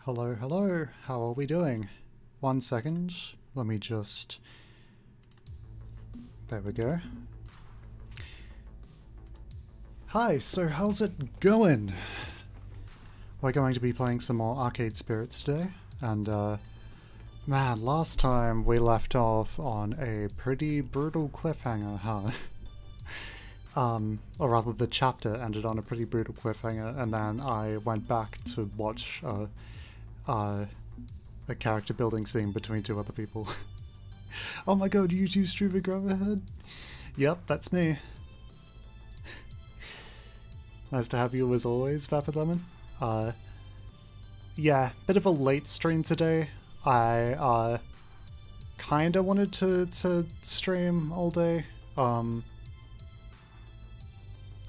Hello, hello. How are we doing? 1 second. Let me just... There we go. Hi, so how's it going? We're going to be playing some more Arcade Spirits today, and man, last time we left off on a pretty brutal cliffhanger, huh? Or rather the chapter ended on a pretty brutal cliffhanger, and then I went back to watch a character building scene between two other people. Oh my god, YouTube streamer grab ahead? Yep, that's me. Nice to have you as always, Vapid Lemon. Yeah, bit of a late stream today. I kinda wanted to stream all day.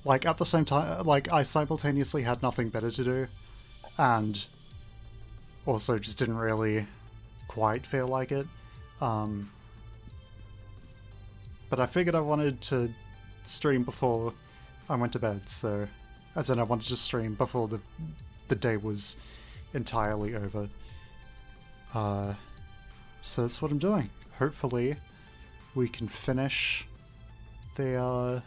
Like at the same time, like I simultaneously had nothing better to do, and also just didn't really quite feel like it. But I figured I wanted to stream before I went to bed, so as in I wanted to stream before the day was entirely over. So that's what I'm doing. Hopefully we can finish the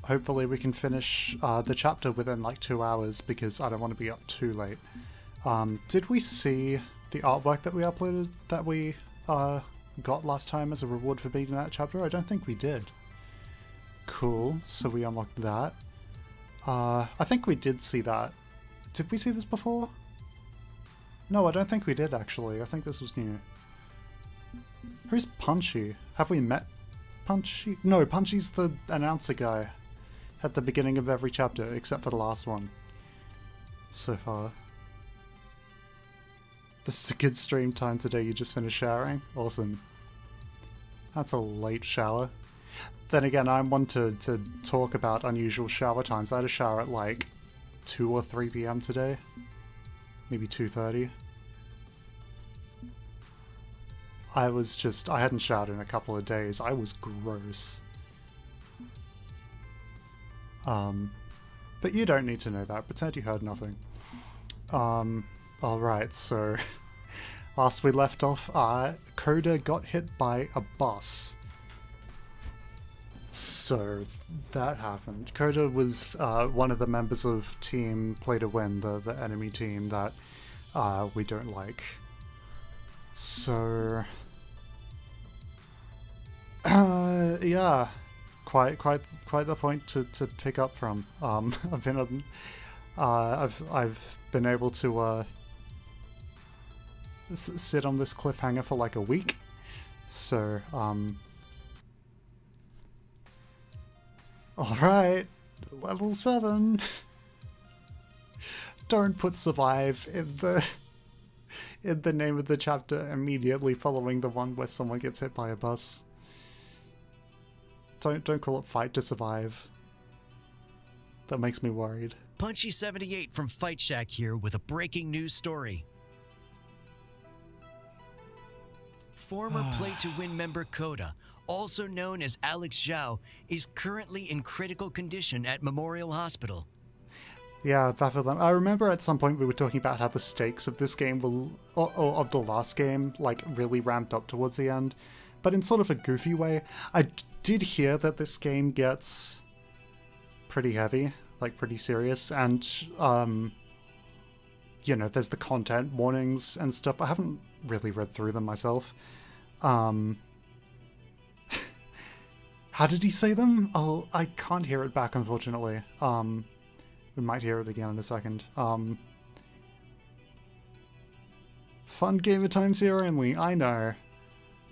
the chapter within like 2 hours, because I don't want to be up too late. Did we see the artwork that we uploaded, that we got last time as a reward for beating that chapter? I don't think we did. Cool, so we unlocked that. I think we did see that. Did we see this before? No, I don't think we did actually. I think this was new. Who's Punchy? Have we met Punchy? No, Punchy's the announcer guy at the beginning of every chapter, except for the last one so far. This is a good stream time today. You just finished showering? Awesome. That's a late shower. Then again, I'm one to talk about unusual shower times. I had a shower at like 2 or 3 p.m. today. Maybe 2:30. I hadn't showered in a couple of days. I was gross. But you don't need to know that. Pretend you heard nothing. Alright, so last we left off, Coda got hit by a bus. So that happened. Coda was one of the members of Team Play to Win, the enemy team that we don't like. So yeah, quite the point to pick up from. I've been able to sit on this cliffhanger for like a week. So alright, level 7. Don't put survive in the name of the chapter immediately following the one where someone gets hit by a bus. Don't call it fight to survive. That makes me worried. Punchy78 from Fight Shack here with a breaking news story. Former Play to Win member Coda, also known as Alex Zhao, is currently in critical condition at Memorial Hospital. Yeah, I remember at some point we were talking about how the stakes of this game or of the last game, like, really ramped up towards the end, but in sort of a goofy way. I did hear that this game gets pretty heavy, like pretty serious, and you know, there's the content warnings and stuff. I haven't really read through them myself. How did he say them? Oh, I can't hear it back, unfortunately. We might hear it again in a second. Fun gamer times here only, I know.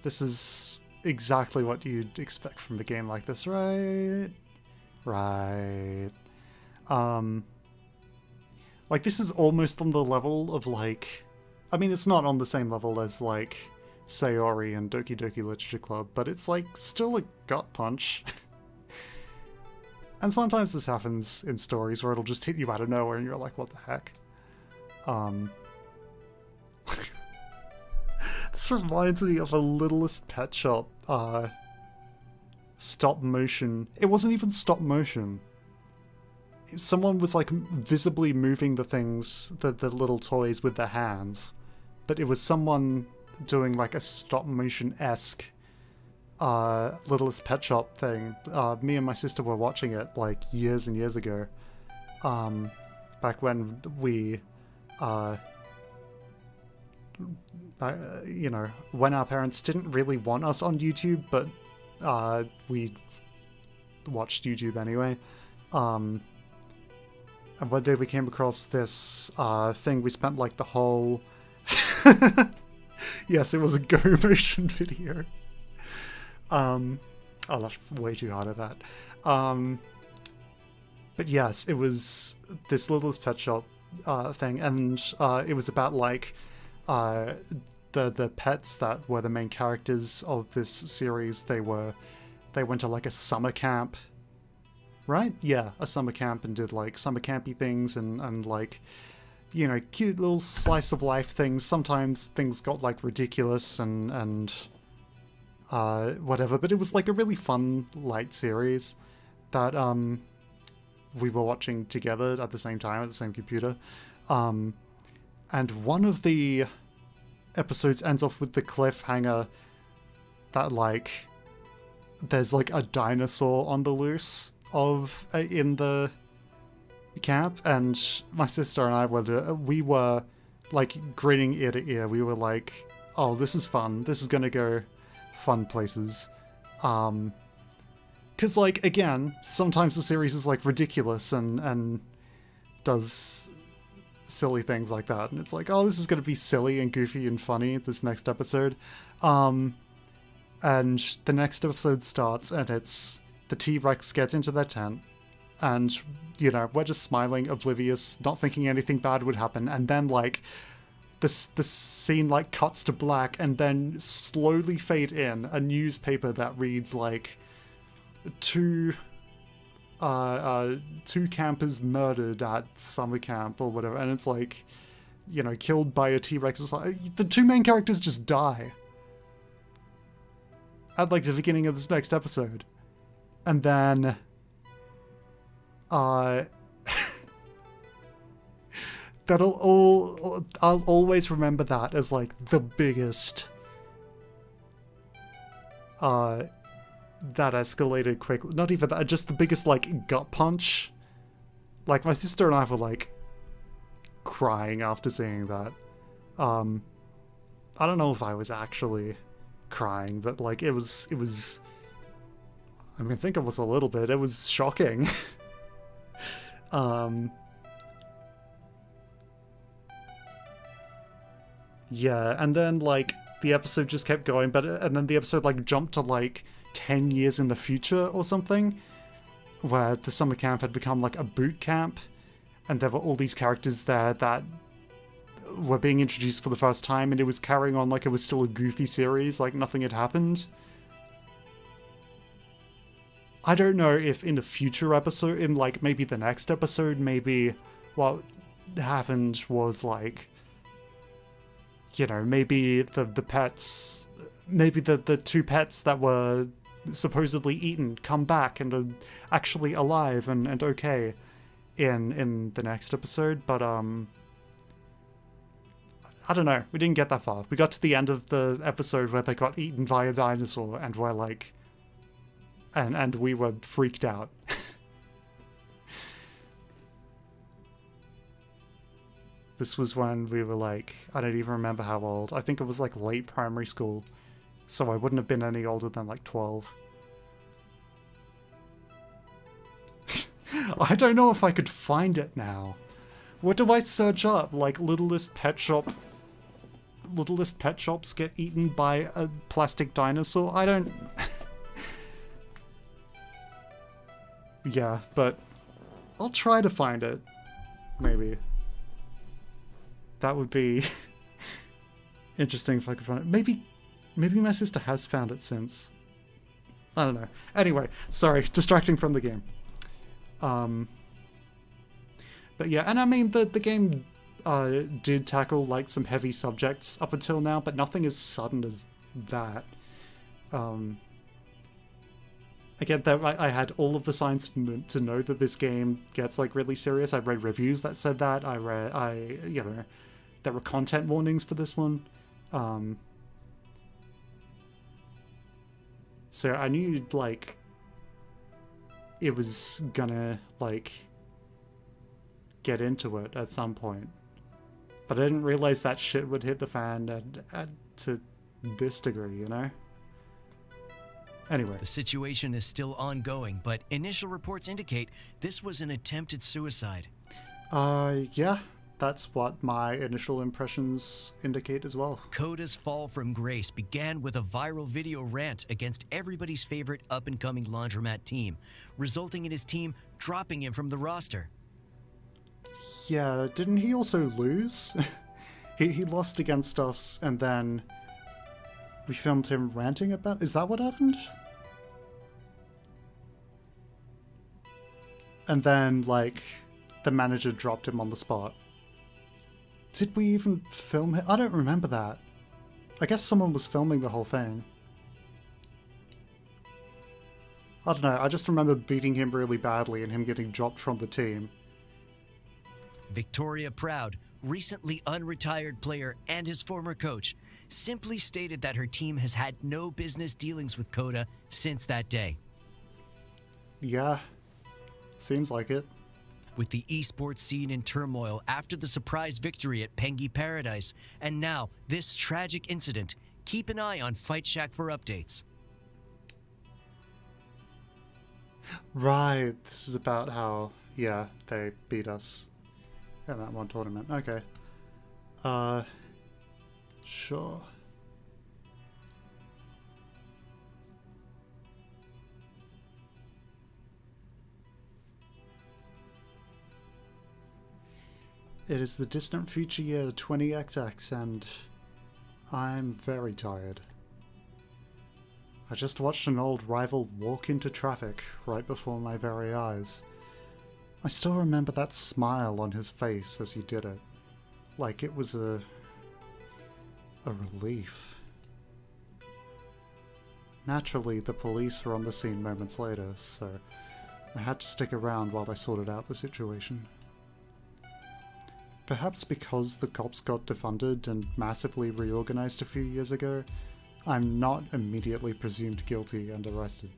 This is exactly what you'd expect from a game like this, right? Right. Like, this is almost on the level of, like... I mean, it's not on the same level as, like, Sayori and Doki Doki Literature Club, but it's, like, still a gut punch. And sometimes this happens in stories where it'll just hit you out of nowhere and you're like, what the heck? This reminds me of a Littlest Pet Shop stop motion. It wasn't even stop motion. someone was like visibly moving the things, the little toys with their hands, but it was someone doing like a stop motion-esque Littlest Pet Shop thing. Me and my sister were watching it like years and years ago, back when we when our parents didn't really want us on YouTube, but we watched YouTube anyway. And one day we came across this thing. We spent like the whole yes, it was a Go Motion video. Oh, that's way too hard at that. But yes, it was this Littlest Pet Shop thing, and it was about like the pets that were the main characters of this series. They went to like a summer camp, right? Yeah, a summer camp, and did like summer campy things and like, you know, cute little slice of life things. Sometimes things got like ridiculous and whatever, but it was like a really fun light series that we were watching together at the same time at the same computer. And one of the episodes ends off with the cliffhanger that like there's like a dinosaur on the loose in the camp, and my sister and I we were like grinning ear to ear. We were like, oh, this is fun, this is gonna go fun places. Because like, again, sometimes the series is like ridiculous and does silly things like that, and it's like, oh, this is gonna be silly and goofy and funny this next episode. And the next episode starts, and it's the T-Rex gets into their tent, and, you know, we're just smiling, oblivious, not thinking anything bad would happen, and then, like, the scene, like, cuts to black, and then slowly fade in a newspaper that reads, like, two campers murdered at summer camp, or whatever, and it's like, you know, killed by a T-Rex. It's like, the two main characters just die at, like, the beginning of this next episode. And then I'll always remember that as like the biggest that escalated quickly. Not even that, just the biggest like gut punch. Like, my sister and I were like crying after seeing that. I don't know if I was actually crying, but like it was I mean, I think it was a little bit. It was shocking. Yeah, and then like the episode just kept going, and then the episode like jumped to like 10 years in the future or something, where the summer camp had become like a boot camp, and there were all these characters there that were being introduced for the first time, and it was carrying on like it was still a goofy series, like nothing had happened. I don't know if in a future episode, in like maybe the next episode, maybe what happened was like, you know, maybe the pets, maybe the two pets that were supposedly eaten come back and are actually alive and okay in the next episode, but I don't know, we didn't get that far. We got to the end of the episode where they got eaten by a dinosaur, and we're like, and we were freaked out. This was when we were like, I don't even remember how old. I think it was like late primary school, so I wouldn't have been any older than like 12. I don't know if I could find it now. What do I search up? Like Littlest Pet Shops get eaten by a plastic dinosaur? I don't... Yeah, but I'll try to find it. Maybe. That would be interesting if I could find it. Maybe my sister has found it since. I don't know. Anyway, sorry, distracting from the game. But yeah, and I mean, the game did tackle like some heavy subjects up until now, but nothing as sudden as that. Again, I had all of the signs to know that this game gets like really serious. I read reviews that said that. There were content warnings for this one. So I knew like it was gonna like get into it at some point, but I didn't realize that shit would hit the fan to this degree, you know? Anyway. The situation is still ongoing, but initial reports indicate this was an attempted suicide. Yeah, that's what my initial impressions indicate as well. Coda's fall from grace began with a viral video rant against everybody's favorite up-and-coming laundromat team, resulting in his team dropping him from the roster. Yeah, didn't he also lose? he lost against us, and then we filmed him ranting about... Is that what happened? And then, like, the manager dropped him on the spot. Did we even film it? I don't remember that. I guess someone was filming the whole thing. I don't know, I just remember beating him really badly and him getting dropped from the team. Victoria Proud, recently unretired player and his former coach, simply stated that her team has had no business dealings with Coda since that day. Yeah, seems like it. With the esports scene in turmoil after the surprise victory at Pengy Paradise, and now this tragic incident, keep an eye on Fight Shack for updates. Right, this is about how, yeah, they beat us in that one tournament. Okay. Sure. It is the distant future year 20XX and I'm very tired. I just watched an old rival walk into traffic right before my very eyes. I still remember that smile on his face as he did it, like it was a relief. Naturally, the police were on the scene moments later, so I had to stick around while I sorted out the situation. Perhaps because the cops got defunded and massively reorganized a few years ago, I'm not immediately presumed guilty and arrested.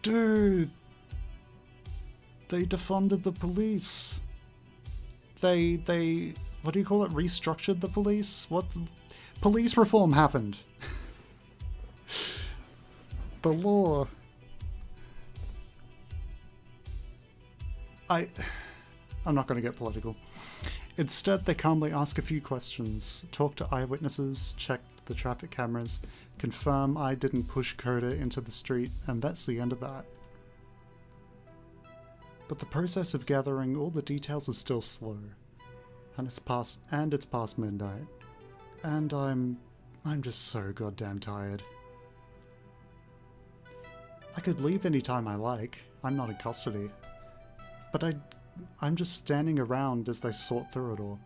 Dude! They defunded the police. They what do you call it? Restructured the police? Police reform happened. The law. I'm not going to get political. Instead, they calmly ask a few questions, talk to eyewitnesses, check the traffic cameras, confirm I didn't push Coda into the street, and that's the end of that. But the process of gathering all the details is still slow, and it's past midnight, and I'm just so goddamn tired. I could leave any time I like. I'm not in custody, but I'm just standing around as they sort through it all.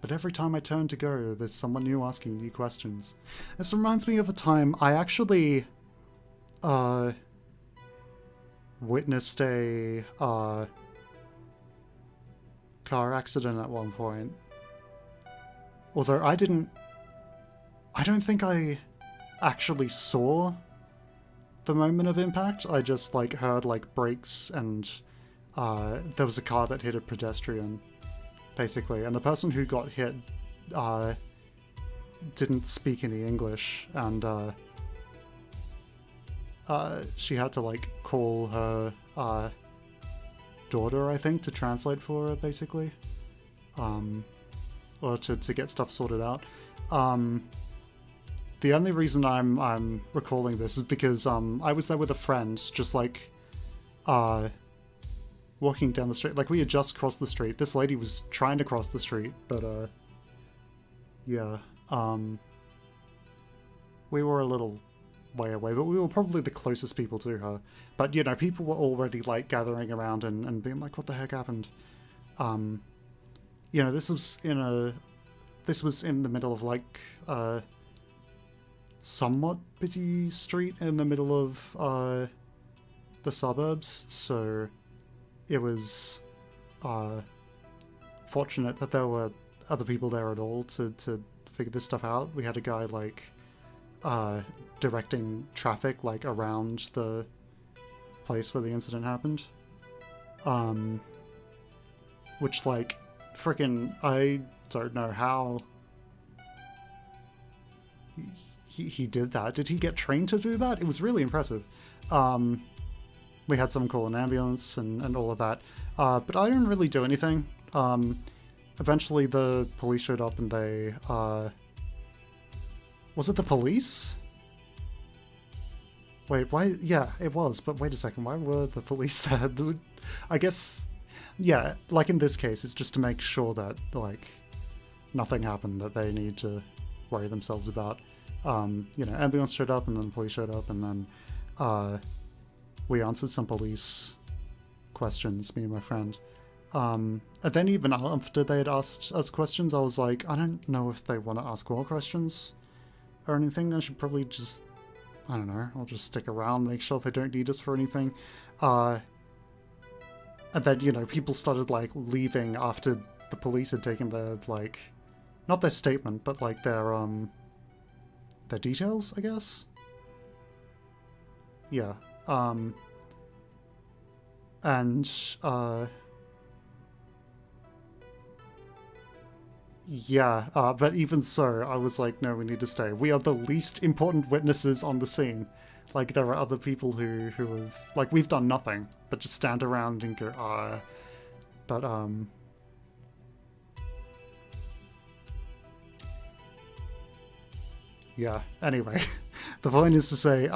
But every time I turn to go, there's someone new asking new questions. This reminds me of a time I actually witnessed a car accident at one point. Although I don't think I actually saw the moment of impact. I just like heard like brakes and there was a car that hit a pedestrian, basically, and the person who got hit didn't speak any English, and she had to like call her daughter, I think, to translate for her, basically, or to get stuff sorted out. The only reason I'm recalling this is because I was there with a friend, just like walking down the street. Like, we had just crossed the street. This lady was trying to cross the street, but yeah, we were a little way away, but we were probably the closest people to her. But, you know, people were already like gathering around and being like, what the heck happened? You know, this was in the middle of like somewhat busy street in the middle of the suburbs, so it was fortunate that there were other people there at all to figure this stuff out. We had a guy like directing traffic like around the place where the incident happened, which like freaking I don't know how he did that. Did he get trained to do that? It was really impressive. We had someone call an ambulance and all of that, but I didn't really do anything. Eventually the police showed up and they was it the police? Wait, why? Yeah, it was, but wait a second, why were the police there? I guess, yeah, like in this case, it's just to make sure that, like, nothing happened that they need to worry themselves about. You know, ambulance showed up, and then the police showed up, and then we answered some police questions, me and my friend. And then even after they had asked us questions, I was like, I don't know if they want to ask more questions or anything. I should probably just, I don't know, I'll just stick around, make sure they don't need us for anything. And then, you know, people started, like, leaving after the police had taken their, like, not their statement, but, like, their details, I guess? Yeah. Yeah, but even so, I was like, no, we need to stay. We are the least important witnesses on the scene. Like, there are other people who have, like, we've done nothing, but just stand around and go, but, yeah, anyway, the point is to say,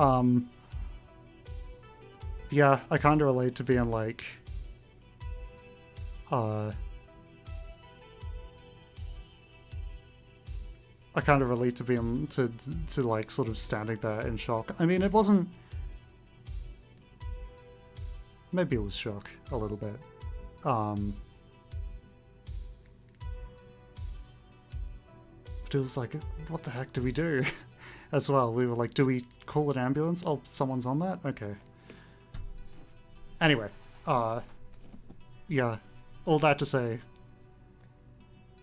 yeah, I kind of relate to being like, I kind of relate to being, to like, sort of standing there in shock. I mean, it wasn't, maybe it was shock, a little bit. But it was like, what the heck do we do? As well, we were like, do we call an ambulance? Oh, someone's on that? Okay. Anyway, yeah, all that to say,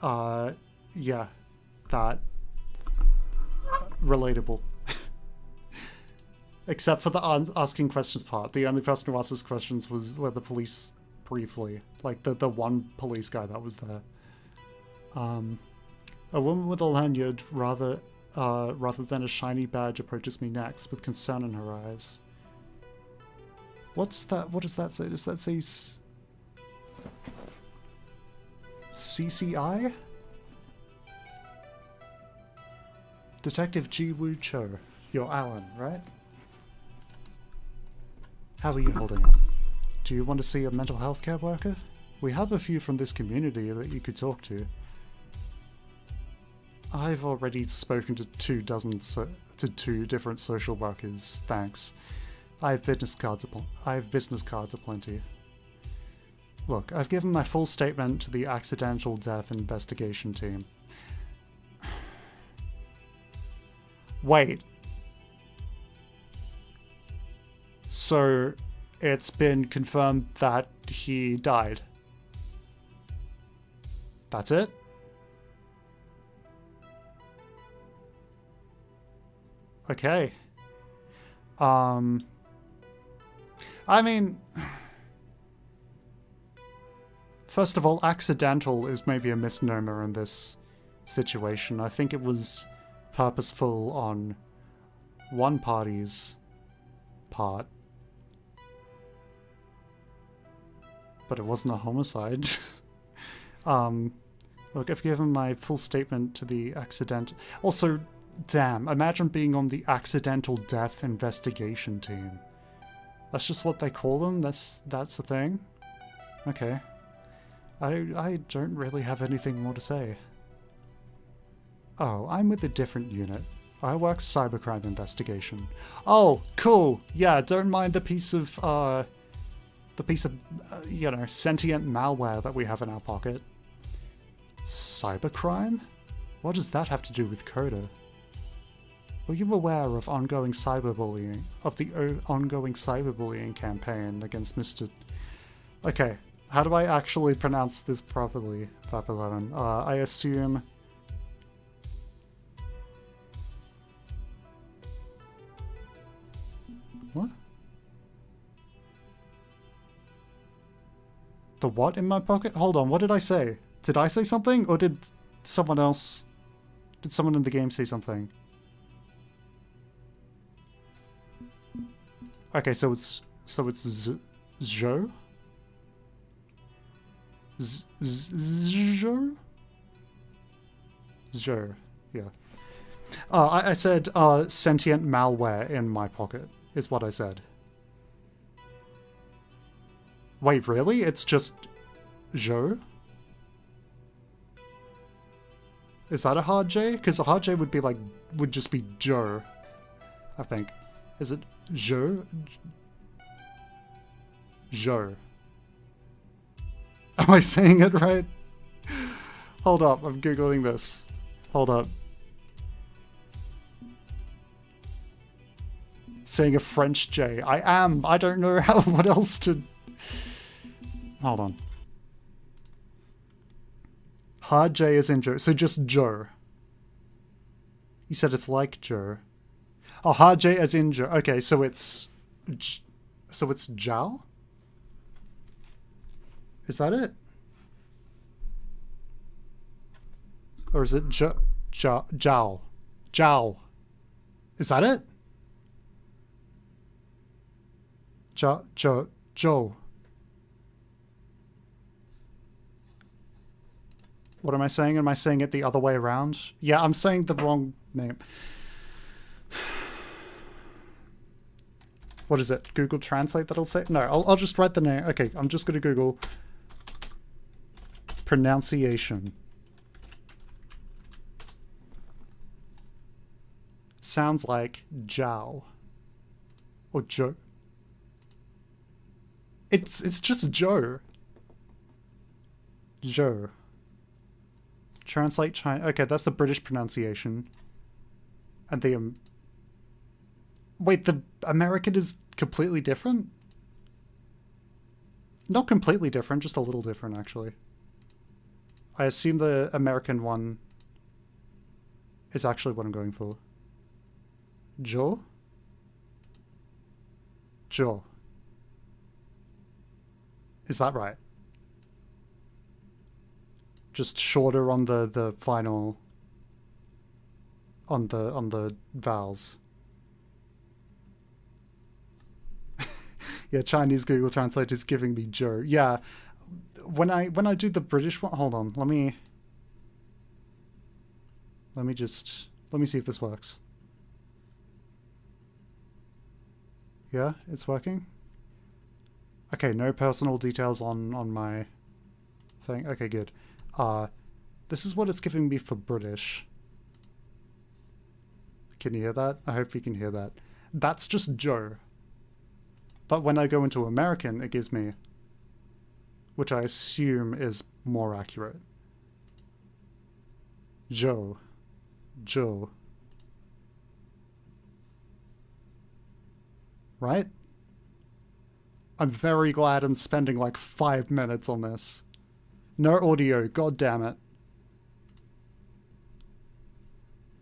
yeah, that, relatable. Except for the asking questions part. The only person who asked us questions were the police briefly. Like, the one police guy that was there. A woman with a lanyard rather than a shiny badge approaches me next with concern in her eyes. What's that? What does that say? Does that say CCI? Detective Ji Woo Cho. You're Alan, right? How are you holding up? Do you want to see a mental health care worker? We have a few from this community that you could talk to. I've already spoken to 2 different social workers, thanks. I have business cards aplenty. Look, I've given my full statement to the accidental death investigation team. Wait. So, it's been confirmed that he died. That's it? Okay. I mean, first of all, accidental is maybe a misnomer in this situation. I think it was purposeful on one party's part, but it wasn't a homicide. Look, I've given my full statement to the accident. Also, damn, imagine being on the accidental death investigation team. That's just what they call them? That's the thing? Okay. I don't really have anything more to say. Oh, I'm with a different unit. I work cybercrime investigation. Oh, cool. Yeah, don't mind the piece of, you know, sentient malware that we have in our pocket. Cybercrime? What does that have to do with Coda? Are you aware of the ongoing cyberbullying campaign against Mr. Okay, how do I actually pronounce this properly, Fap11? I assume... What? The what in my pocket? Hold on, what did I say? Did I say something? Or did someone else... Did someone in the game say something? Okay, so it's Zhou? Zhou? Zhou, yeah. I said sentient malware in my pocket, is what I said. Wait, really? It's just Zhou? Is that a hard J? Because a hard J would be like, would just be Joe, I think. Is it Zhou? Zhou. Am I saying it right? Hold up, I'm googling this. Hold up. Saying a French J. I am. I don't know how. What else to... Hold on. Hard J is in Joe. So just Joe. You said it's like Joe. Oh, hard J as in Joe. Okay, so it's... So it's Jiao? Is that it? Or is it Jiao? Jiao. Is that it? Joe. What am I saying? Am I saying it the other way around? Yeah, I'm saying the wrong name. What is it? Google Translate that'll say? No, I'll just write the name. Okay, I'm just going to Google pronunciation. Sounds like Jiao. Or Joe. It's just Joe. Joe. Translate China. Okay, that's the British pronunciation. And the wait, the American is completely different? Not completely different, just a little different actually. I assume the American one is actually what I'm going for. Joe? Joe. Is that right? Just shorter on the final on the vowels. Yeah, Chinese Google Translate is giving me Joe. Yeah. When I do the British one, hold on, let me see if this works. Yeah, it's working. Okay, no personal details on my thing. Okay, good. This is what it's giving me for British. Can you hear that? I hope you can hear that. That's just Joe. But when I go into American, it gives me, which I assume is more accurate. Joe. Joe. Right? I'm very glad I'm spending like 5 minutes on this. No audio, god damn it.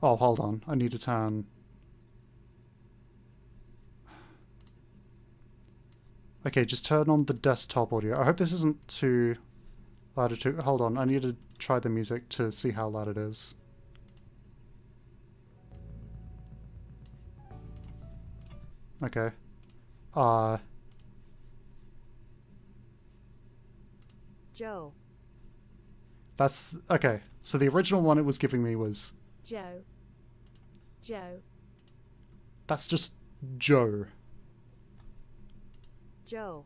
Oh, hold on. I need to turn... Okay, just turn on the desktop audio. I hope this isn't too loud. Hold on, I need to try the music to see how loud it is. Okay. Joe. That's... Okay, so the original one it was giving me was... Joe. Joe. That's just Joe. Joe.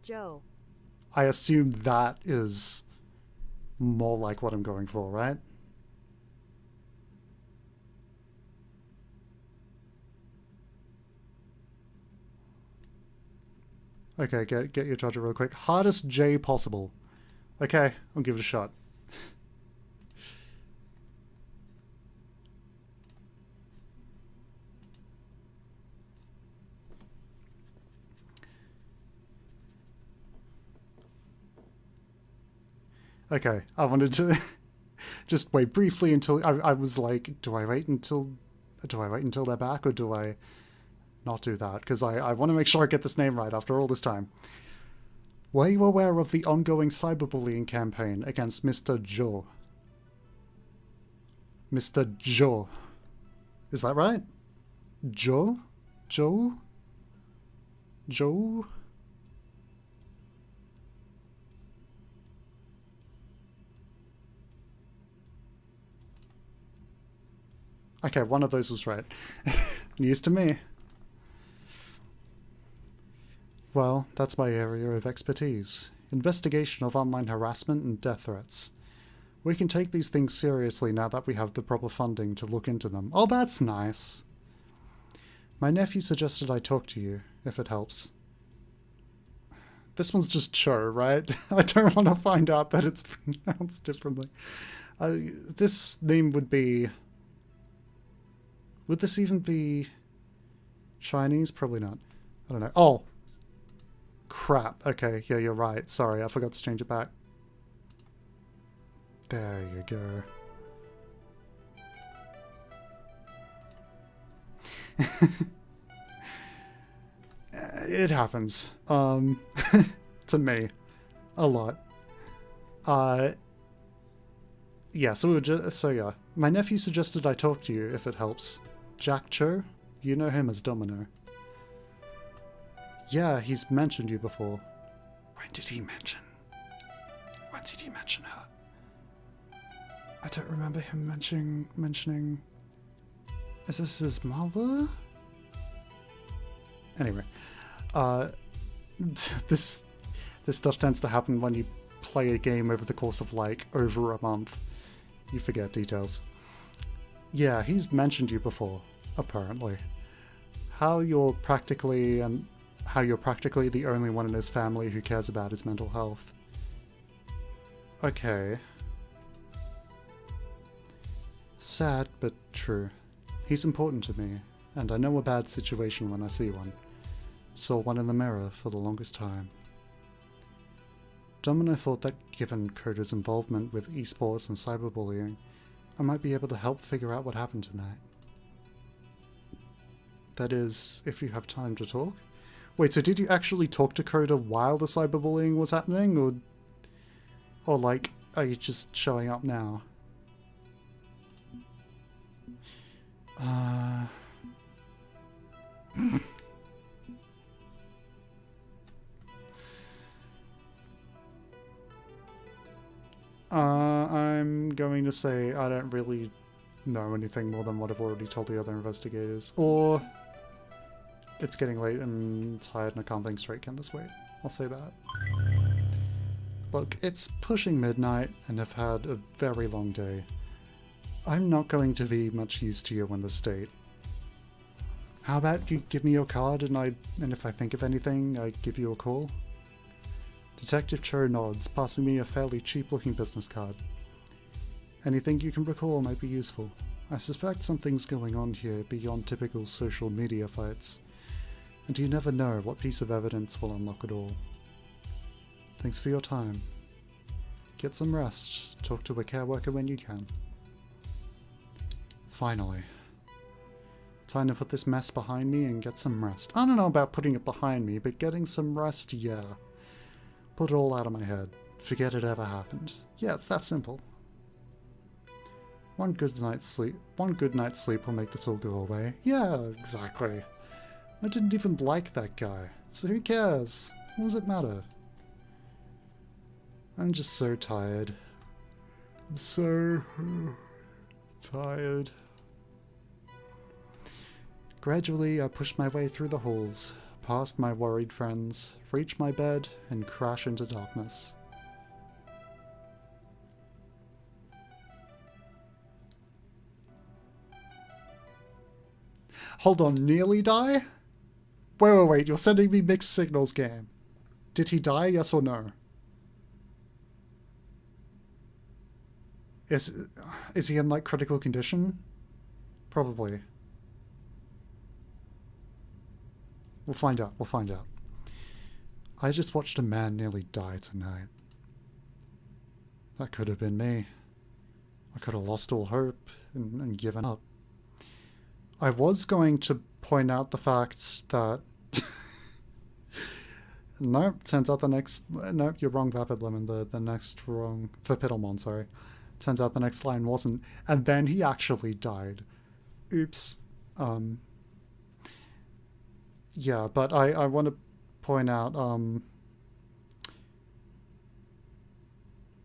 Joe. I assume that is more like what I'm going for, right? Okay, get your charger real quick. Hardest J possible. Okay, I'll give it a shot. Okay, I wanted to just wait briefly until I was like, do I wait until they're back, or do I not do that? Because I want to make sure I get this name right after all this time. Were you aware of the ongoing cyberbullying campaign against Mr. Joe? Mr. Joe. Is that right? Joe? Joe? Joe? Okay, one of those was right. News to me. Well, that's my area of expertise. Investigation of online harassment and death threats. We can take these things seriously now that we have the proper funding to look into them. Oh, that's nice. My nephew suggested I talk to you, if it helps. This one's just Cho, right? I don't want to find out that it's pronounced differently. This name would be... Would this even be Chinese? Probably not. I don't know. Oh! Crap. Okay, yeah, you're right. Sorry, I forgot to change it back. There you go. It happens. To me. A lot. Yeah, so we were just... So yeah. My nephew suggested I talk to you, if it helps. Jack Cho? You know him as Domino. Yeah, he's mentioned you before. When did he mention? When did he mention her? I don't remember him mentioning... Is this his mother? Anyway. This stuff tends to happen when you play a game over the course of, like, over a month. You forget details. Yeah, he's mentioned you before, apparently. How you're practically the only one in his family who cares about his mental health. Okay. Sad, but true. He's important to me, and I know a bad situation when I see one. Saw one in the mirror for the longest time. Domino thought that given Coda's involvement with esports and cyberbullying, I might be able to help figure out what happened tonight. That is, if you have time to talk. Wait, so did you actually talk to Coda while the cyberbullying was happening, or like, are you just showing up now? I'm going to say I don't really know anything more than what I've already told the other investigators. Or it's getting late and tired and I can't think straight. Can this wait? I'll say that. Look, it's pushing midnight and I've had a very long day. I'm not going to be much use to you in this state. How about you give me your card and if I think of anything, I give you a call? Detective Cho nods, passing me a fairly cheap-looking business card. Anything you can recall might be useful. I suspect something's going on here beyond typical social media fights, and you never know what piece of evidence will unlock it all. Thanks for your time. Get some rest. Talk to a care worker when you can. Finally. Time to put this mess behind me and get some rest. I don't know about putting it behind me, but getting some rest, yeah. Put it all out of my head. Forget it ever happened. Yeah, it's that simple. One good night's sleep will make this all go away. Yeah, exactly. I didn't even like that guy, so who cares? What does it matter? I'm just so tired. I'm so tired. Gradually, I pushed my way through the halls, past my worried friends, reach my bed, and crash into darkness. Hold on, nearly die? Wait, you're sending me mixed signals, game. Did he die, yes or no? Is he in, like, critical condition? Probably. We'll find out. I just watched a man nearly die tonight. That could have been me. I could have lost all hope and given up. I was going to point out the fact that... Nope, turns out the next... Nope, you're wrong, Vapid Lemon. The next wrong... For Piddlemon, sorry. Turns out the next line wasn't. And then he actually died. Oops. Yeah, but I want to point out...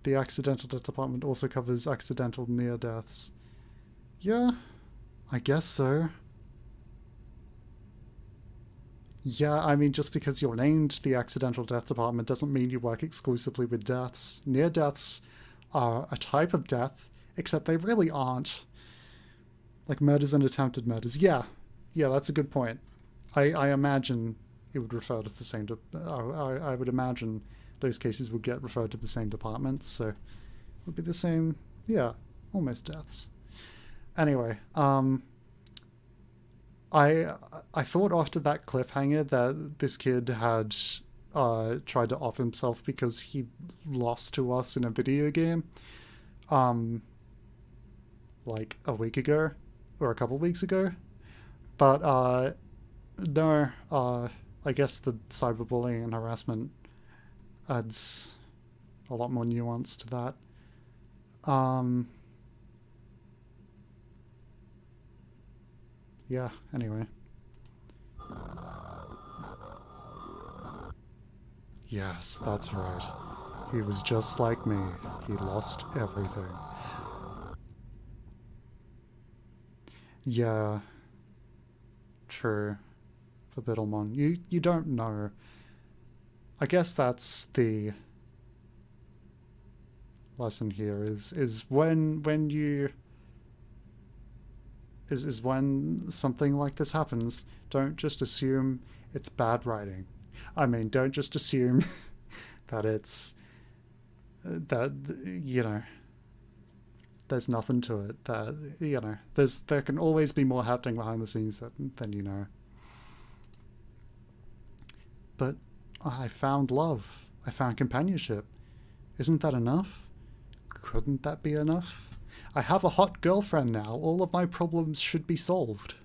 the accidental death department also covers accidental near deaths. Yeah, I guess so. Yeah, I mean, just because you're named the accidental death department doesn't mean you work exclusively with deaths. Near deaths are a type of death, except they really aren't. Like murders and attempted murders. Yeah, that's a good point. I imagine it would refer to the same... I would imagine those cases would get referred to the same departments, so it would be the same... Yeah, almost deaths. Anyway, I thought after that cliffhanger that this kid had tried to off himself because he lost to us in a video game, like a week ago or a couple weeks ago. But no, I guess the cyberbullying and harassment adds a lot more nuance to that. Yeah, anyway. Yes, that's right. He was just like me. He lost everything. Yeah. True. For Biddlemon. You don't know. I guess that's the lesson here is when you... Is when something like this happens, don't just assume it's bad writing. I mean, don't just assume that it's... that, you know, there's nothing to it. That, you know, there can always be more happening behind the scenes than you know. But I found love. I found companionship. Isn't that enough? Couldn't that be enough? I have a hot girlfriend now. All of my problems should be solved.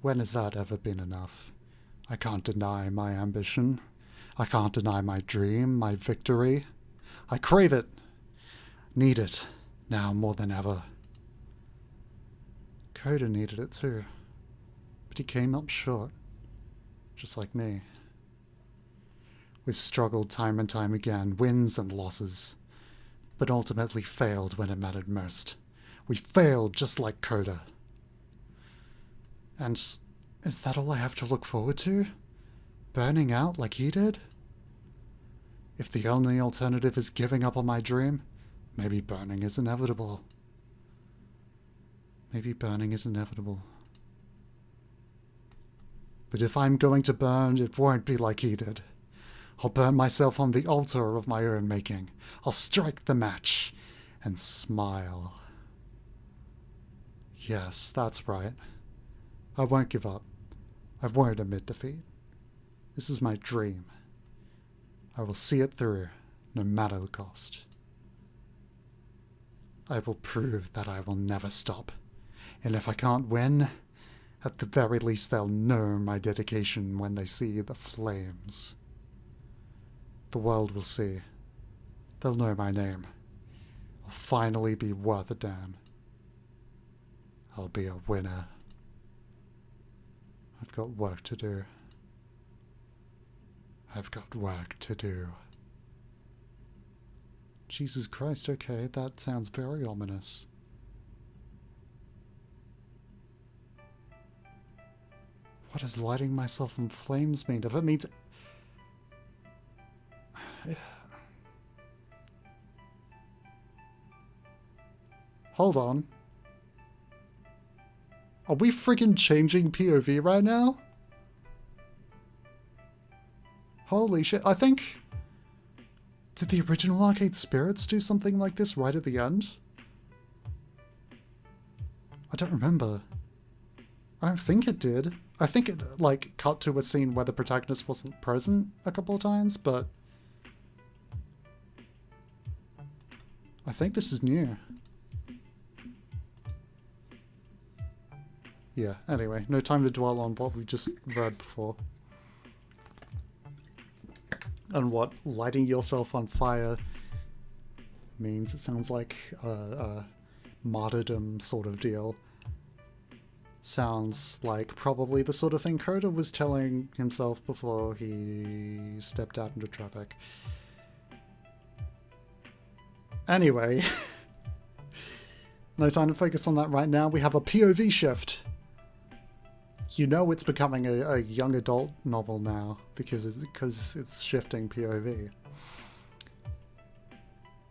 When has that ever been enough? I can't deny my ambition. I can't deny my dream, my victory. I crave it. Need it. Now more than ever. Coda needed it too. But he came up short. Just like me. We've struggled time and time again, wins and losses. But ultimately failed when it mattered most. We failed just like Coda. And is that all I have to look forward to? Burning out like he did? If the only alternative is giving up on my dream, maybe burning is inevitable. Maybe burning is inevitable. But if I'm going to burn, it won't be like he did. I'll burn myself on the altar of my own making. I'll strike the match and smile. Yes, that's right. I won't give up. I won't admit defeat. This is my dream. I will see it through, no matter the cost. I will prove that I will never stop. And if I can't win, at the very least they'll know my dedication when they see the flames. The world will see. They'll know my name. I'll finally be worth a damn. I'll be a winner. I've got work to do. I've got work to do. Jesus Christ, okay, that sounds very ominous. What does lighting myself in flames mean? If it means... Hold on. Are we friggin' changing POV right now? Holy shit, I think... Did the original Arcade Spirits do something like this right at the end? I don't remember. I don't think it did. I think it, like, cut to a scene where the protagonist wasn't present a couple of times, but... think this is new. Yeah, anyway, no time to dwell on what we just read before. And what lighting yourself on fire means. It sounds like a martyrdom sort of deal. Sounds like probably the sort of thing Coda was telling himself before he stepped out into traffic. Anyway, no time to focus on that right now. We have a POV shift. You know it's becoming a young adult novel now because it's shifting POV.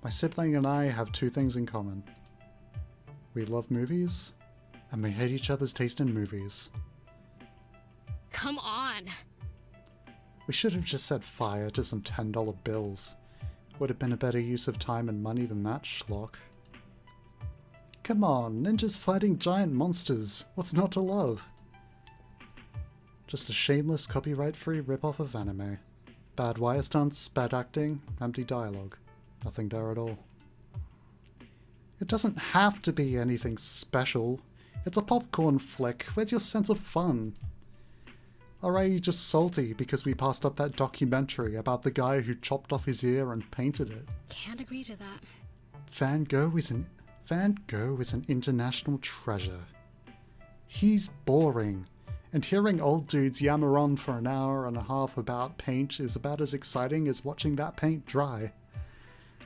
My sibling and I have two things in common. We love movies, and we hate each other's taste in movies. Come on. We should have just set fire to some $10 bills. Would have been a better use of time and money than that schlock. Come on, ninjas fighting giant monsters. What's not to love? Just a shameless, copyright-free rip-off of anime. Bad wire stunts, bad acting, empty dialogue. Nothing there at all. It doesn't have to be anything special. It's a popcorn flick. Where's your sense of fun? Or are you just salty because we passed up that documentary about the guy who chopped off his ear and painted it? Can't agree to that. Van Gogh is an international treasure. He's boring. And hearing old dudes yammer on for an hour and a half about paint is about as exciting as watching that paint dry.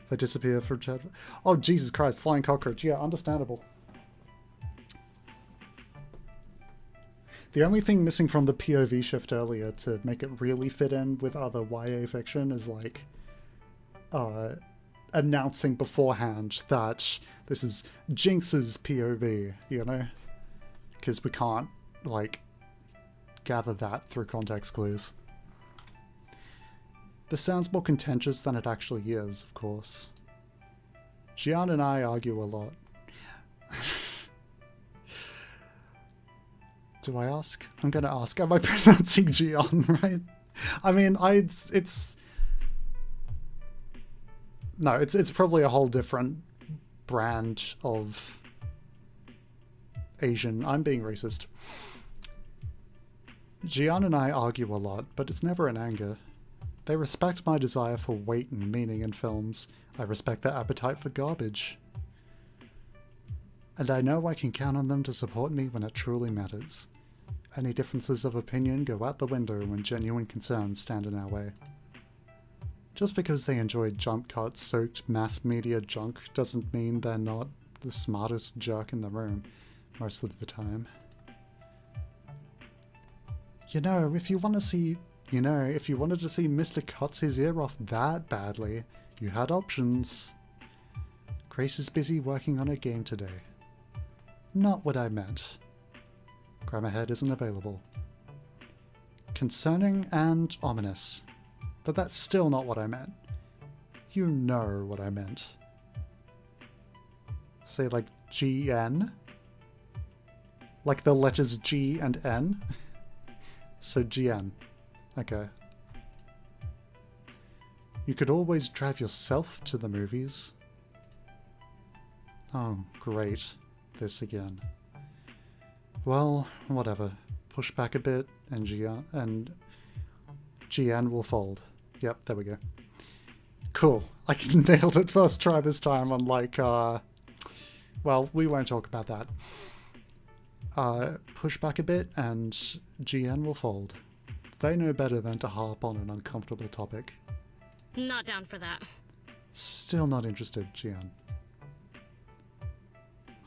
They disappear from chat. Oh, Jesus Christ, flying cockroach. Yeah, understandable. The only thing missing from the POV shift earlier to make it really fit in with other YA fiction is like announcing beforehand that this is Jinx's POV, you know? Because we can't, like, gather that through context clues. This sounds more contentious than it actually is, of course. Gian and I argue a lot. Do I ask? I'm gonna ask. Am I pronouncing Gian right? I mean, it's probably a whole different brand of Asian. I'm being racist. Gian and I argue a lot, but it's never in anger. They respect my desire for weight and meaning in films. I respect their appetite for garbage. And I know I can count on them to support me when it truly matters. Any differences of opinion go out the window when genuine concerns stand in our way. Just because they enjoy jump cut soaked mass media junk doesn't mean they're not the smartest jerk in the room most of the time. If you wanted to see Mr. cuts his ear off that badly, you had options. Grace is busy working on a game today. Not what I meant. Grammarhead isn't available. Concerning and ominous. But that's still not what I meant. You know what I meant. Say like GN? Like the letters G and N? So GN. Okay. You could always drive yourself to the movies. Oh, great. This again. Well, whatever. Push back a bit and GN will fold. Yep, there we go. Cool. I nailed it first try this time, unlike, well, we won't talk about that. Push back a bit and GN will fold. They know better than to harp on an uncomfortable topic. Not down for that. Still not interested, GN.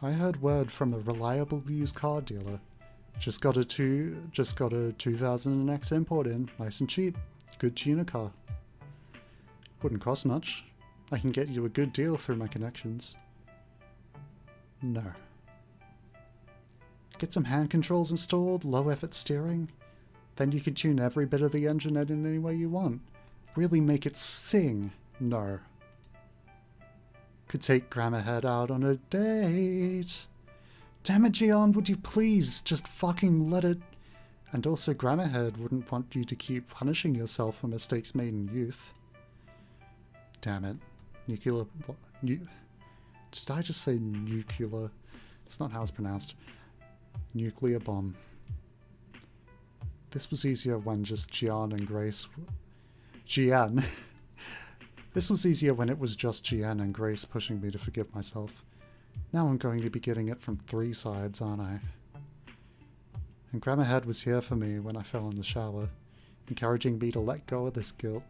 I heard word from a reliable used car dealer. Just got a 2000X import in, nice and cheap. Good tuner car. Wouldn't cost much. I can get you a good deal through my connections. No. Get some hand controls installed, low effort steering. Then you can tune every bit of the engine in any way you want. Really make it sing. No. Could take Grammarhead out on a date. Damn it, Gian, would you please just fucking let it... And also Grammarhead wouldn't want you to keep punishing yourself for mistakes made in youth. Damn it. Did I just say nuclear? It's not how it's pronounced. Nuclear bomb. This was easier when just Gian and Grace... Gian. This was easier when it was just Gian and Grace pushing me to forgive myself. Now I'm going to be getting it from 3 sides, aren't I? And Grandmahead was here for me when I fell in the shower, encouraging me to let go of this guilt.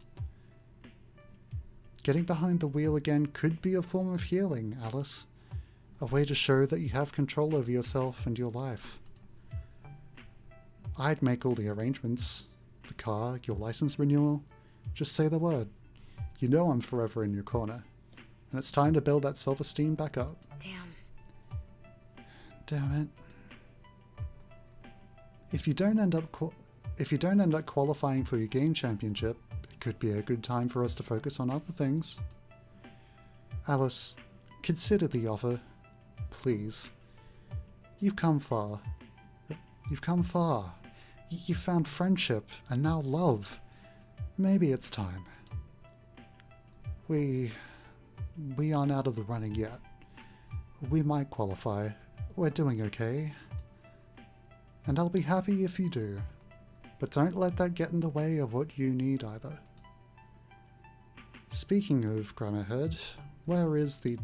Getting behind the wheel again could be a form of healing, Alice. A way to show that you have control over yourself and your life. I'd make all the arrangements. The car, your license renewal. Just say the word. You know I'm forever in your corner. And it's time to build that self-esteem back up. Damn. Damn it. If you don't end up qualifying for your game championship, it could be a good time for us to focus on other things. Alice, consider the offer. Please. You've come far. You've come far. You found friendship, and now love. Maybe it's time. We aren't out of the running yet. We might qualify. We're doing okay. And I'll be happy if you do. But don't let that get in the way of what you need either. Speaking of Grandmahead, where is the...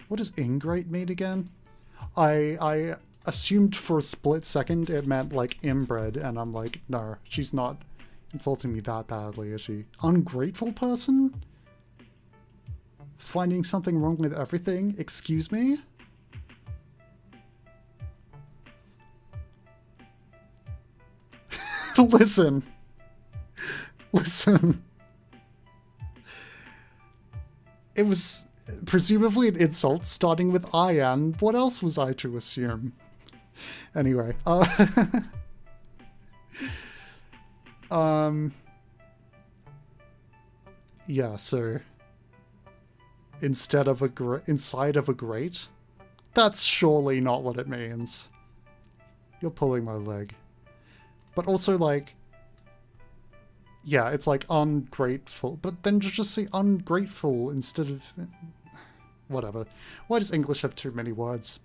What does ingrate mean again? I assumed for a split second it meant like inbred, and I'm like, no, she's not insulting me that badly, is she? Ungrateful person? Finding something wrong with everything? Excuse me? Listen. Listen. It was presumably an insult starting with I am. What else was I to assume? Anyway, yeah, so instead of inside of a grate, that's surely not what it means. You're pulling my leg. But also, like, yeah, it's like ungrateful, but then just say ungrateful instead of whatever. Why does English have too many words?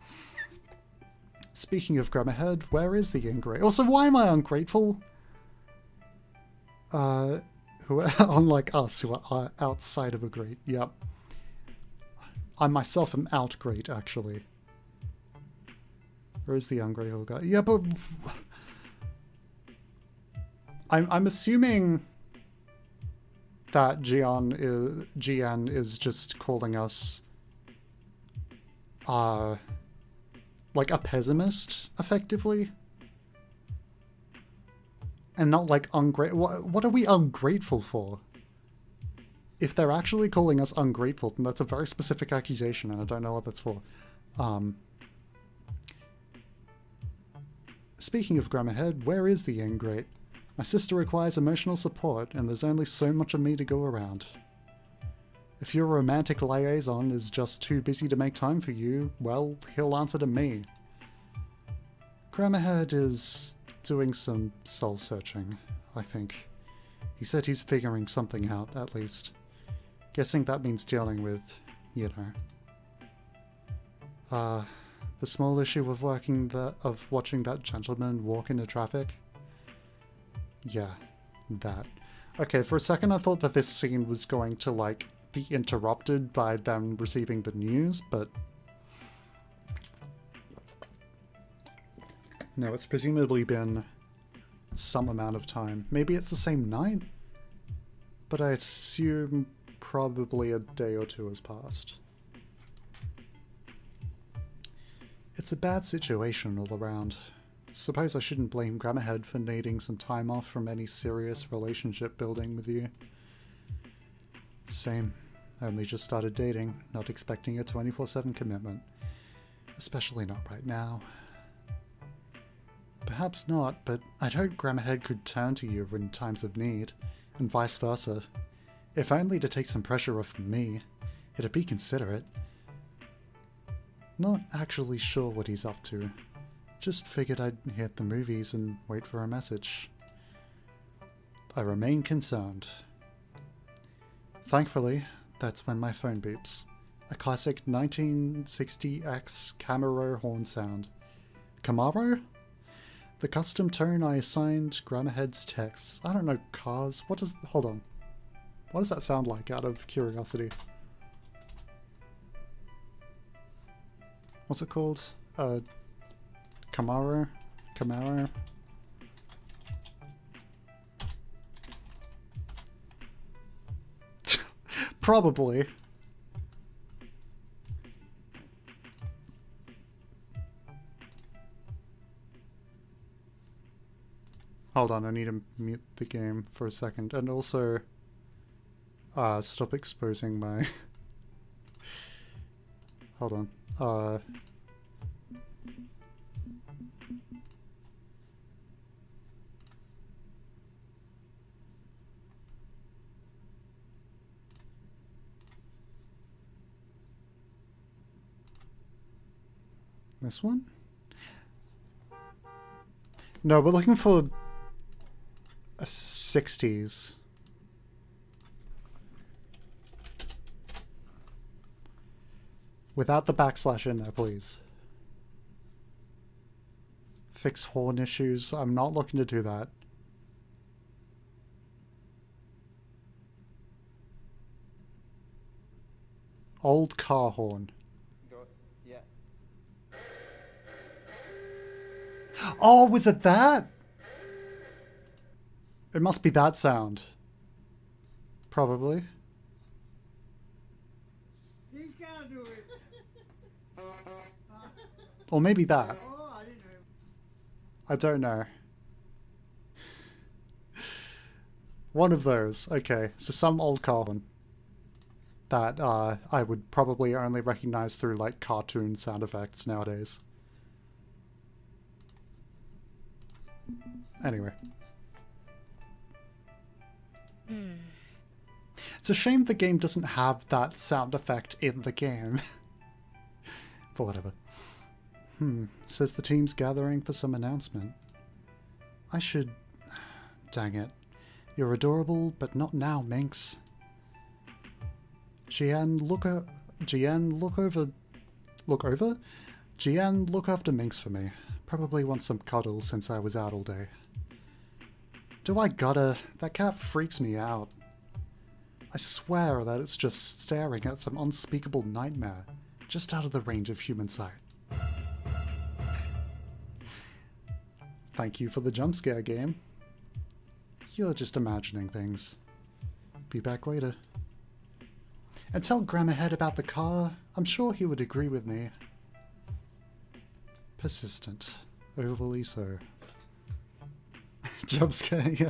Speaking of Grandmahead, where is the ingrate? Also, why am I ungrateful? Who are, unlike us, who are outside of a grate. Yep. I myself am out grate, actually. Where is the ungrateful guy? Yeah, but... I'm assuming that Gian is just calling us like a pessimist, effectively. And not like ungrateful. What are we ungrateful for? If they're actually calling us ungrateful, then that's a very specific accusation, and I don't know what that's for. Speaking of Grandmahead, where is the ingrate? My sister requires emotional support, and there's only so much of me to go around. If your romantic liaison is just too busy to make time for you, well, he'll answer to me. Grandmahead is doing some soul-searching, I think. He said he's figuring something out, at least. Guessing that means dealing with, you know. The small issue of watching that gentleman walk into traffic. Yeah, that. Okay, for a second I thought that this scene was going to, like, be interrupted by them receiving the news, but... No, it's presumably been some amount of time. Maybe it's the same night? But I assume probably a day or two has passed. It's a bad situation all around. Suppose I shouldn't blame Grandmahead for needing some time off from any serious relationship building with you. Same. Only just started dating, not expecting a 24/7 commitment. Especially not right now. Perhaps not, but I'd hope Grandmahead could turn to you in times of need, and vice versa. If only to take some pressure off me. It'd be considerate. Not actually sure what he's up to. Just figured I'd hit the movies and wait for a message. I remain concerned. Thankfully, that's when my phone beeps. A classic 1960X Camaro horn sound. Camaro? The custom tone I assigned Grammarhead's texts. I don't know cars. What does... Hold on. What does that sound like, out of curiosity? What's it called? Camaro? Camaro? Probably. Hold on, I need to mute the game for a second. And also, stop exposing my... Hold on. This one? No, we're looking for a 60s. Without the backslash in there, please. Fix horn issues. I'm not looking to do that. Old car horn. Yeah. Oh, was it that? It must be that sound. Probably. He can't do it. Or maybe that. Oh, I didn't know. I don't know. One of those. Okay, so some old car horn that I would probably only recognize through like cartoon sound effects nowadays. Anyway. It's a shame the game doesn't have that sound effect in the game. But whatever. Says the team's gathering for some announcement. I should... Dang it. You're adorable, but not now, Minx. Jian, look over... Jian, look after Minx for me. Probably wants some cuddles since I was out all day. Do I gotta? That cat freaks me out. I swear that it's just staring at some unspeakable nightmare, just out of the range of human sight. Thank you for the jump scare game. You're just imagining things. Be back later. And tell Grammarhead about the car. I'm sure he would agree with me. Persistent. Overly so. Jump scare, yeah.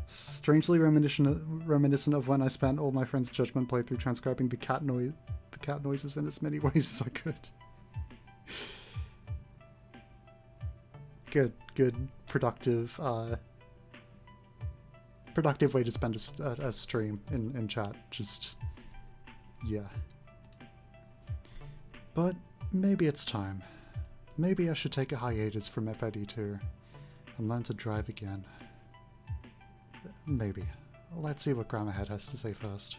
Strangely reminiscent of when I spent all my friends' Judgment playthrough transcribing the cat noises in as many ways as I could. Good, productive way to spend a stream in chat. Just, yeah. But maybe it's time. Maybe I should take a hiatus from FID2 and learn to drive again. Maybe. Let's see what Grammarhead has to say first.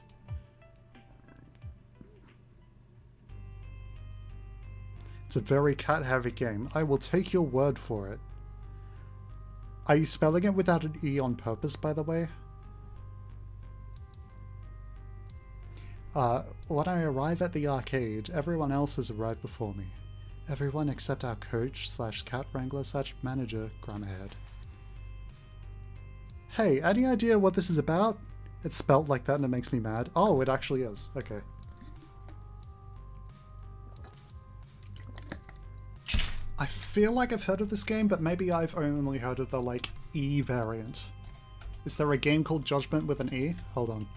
It's a very cat-heavy game. I will take your word for it. Are you spelling it without an E on purpose, by the way? When I arrive at the arcade, everyone else has arrived before me. Everyone except our coach / cat wrangler / manager, Grammarhead. Hey, any idea what this is about? It's spelt like that and it makes me mad. Oh, it actually is. Okay. I feel like I've heard of this game, but maybe I've only heard of the, like, E variant. Is there a game called Judgment with an E? Hold on.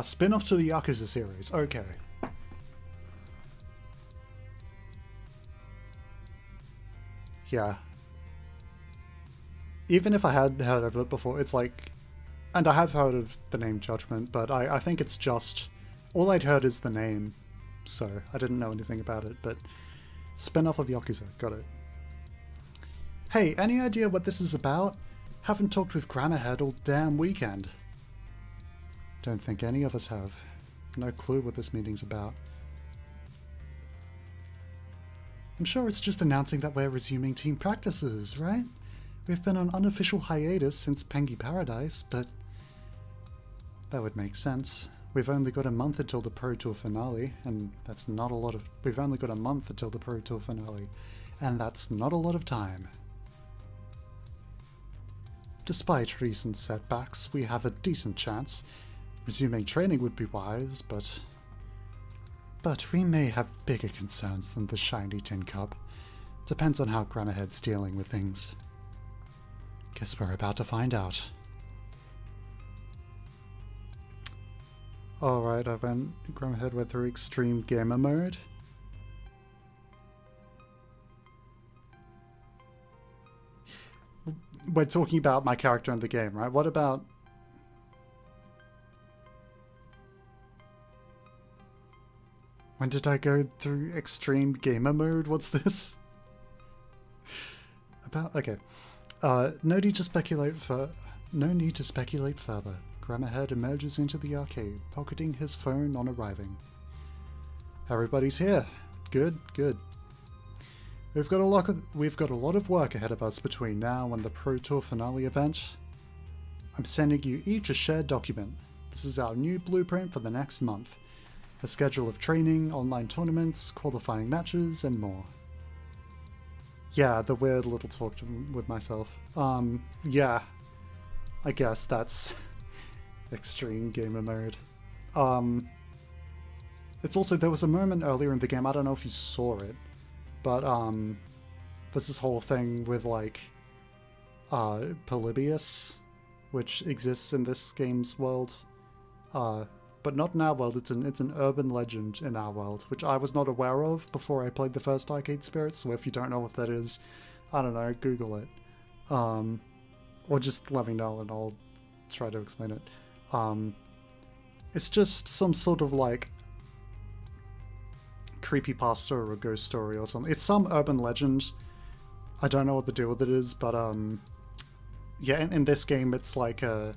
Spin-off to the Yakuza series. Okay. Yeah. Even if I had heard of it before, it's like... And I have heard of the name Judgment, but I think it's just... All I'd heard is the name, so I didn't know anything about it, but... Spin-off of Yakuza, got it. Hey, any idea what this is about? Haven't talked with Grammarhead all damn weekend. Don't think any of us have. No clue what this meeting's about. I'm sure it's just announcing that we're resuming team practices, right? We've been on unofficial hiatus since Pengy Paradise, but that would make sense. We've only got a month until the Pro Tour finale, and that's not a lot of... We've only got a month until the Pro Tour finale, and that's not a lot of time. Despite recent setbacks, we have a decent chance. Resuming training would be wise, but we may have bigger concerns than the shiny tin cup. Depends on how Grammarhead's dealing with things. Guess we're about to find out. Alright, Grammarhead went through extreme gamer mode. We're talking about my character in the game, right? What about... When did I go through extreme gamer mode? What's this? Okay. No need to speculate further. Grammarhead emerges into the arcade, pocketing his phone on arriving. Everybody's here. Good, good. We've got a lot of work ahead of us between now and the Pro Tour finale event. I'm sending you each a shared document. This is our new blueprint for the next month. A schedule of training, online tournaments, qualifying matches, and more. Yeah, the weird little talk with myself. Yeah. I guess that's extreme gamer mode. It's also, there was a moment earlier in the game, I don't know if you saw it, but there's this whole thing with like Polybius, which exists in this game's world. But not in our world, it's an urban legend in our world, which I was not aware of before I played the first Arcade Spirits, so if you don't know what that is, I don't know, Google it. Or just let me know and I'll try to explain it. It's just some sort of like creepypasta or a ghost story or something. It's some urban legend. I don't know what the deal with it is, but yeah, in this game it's like a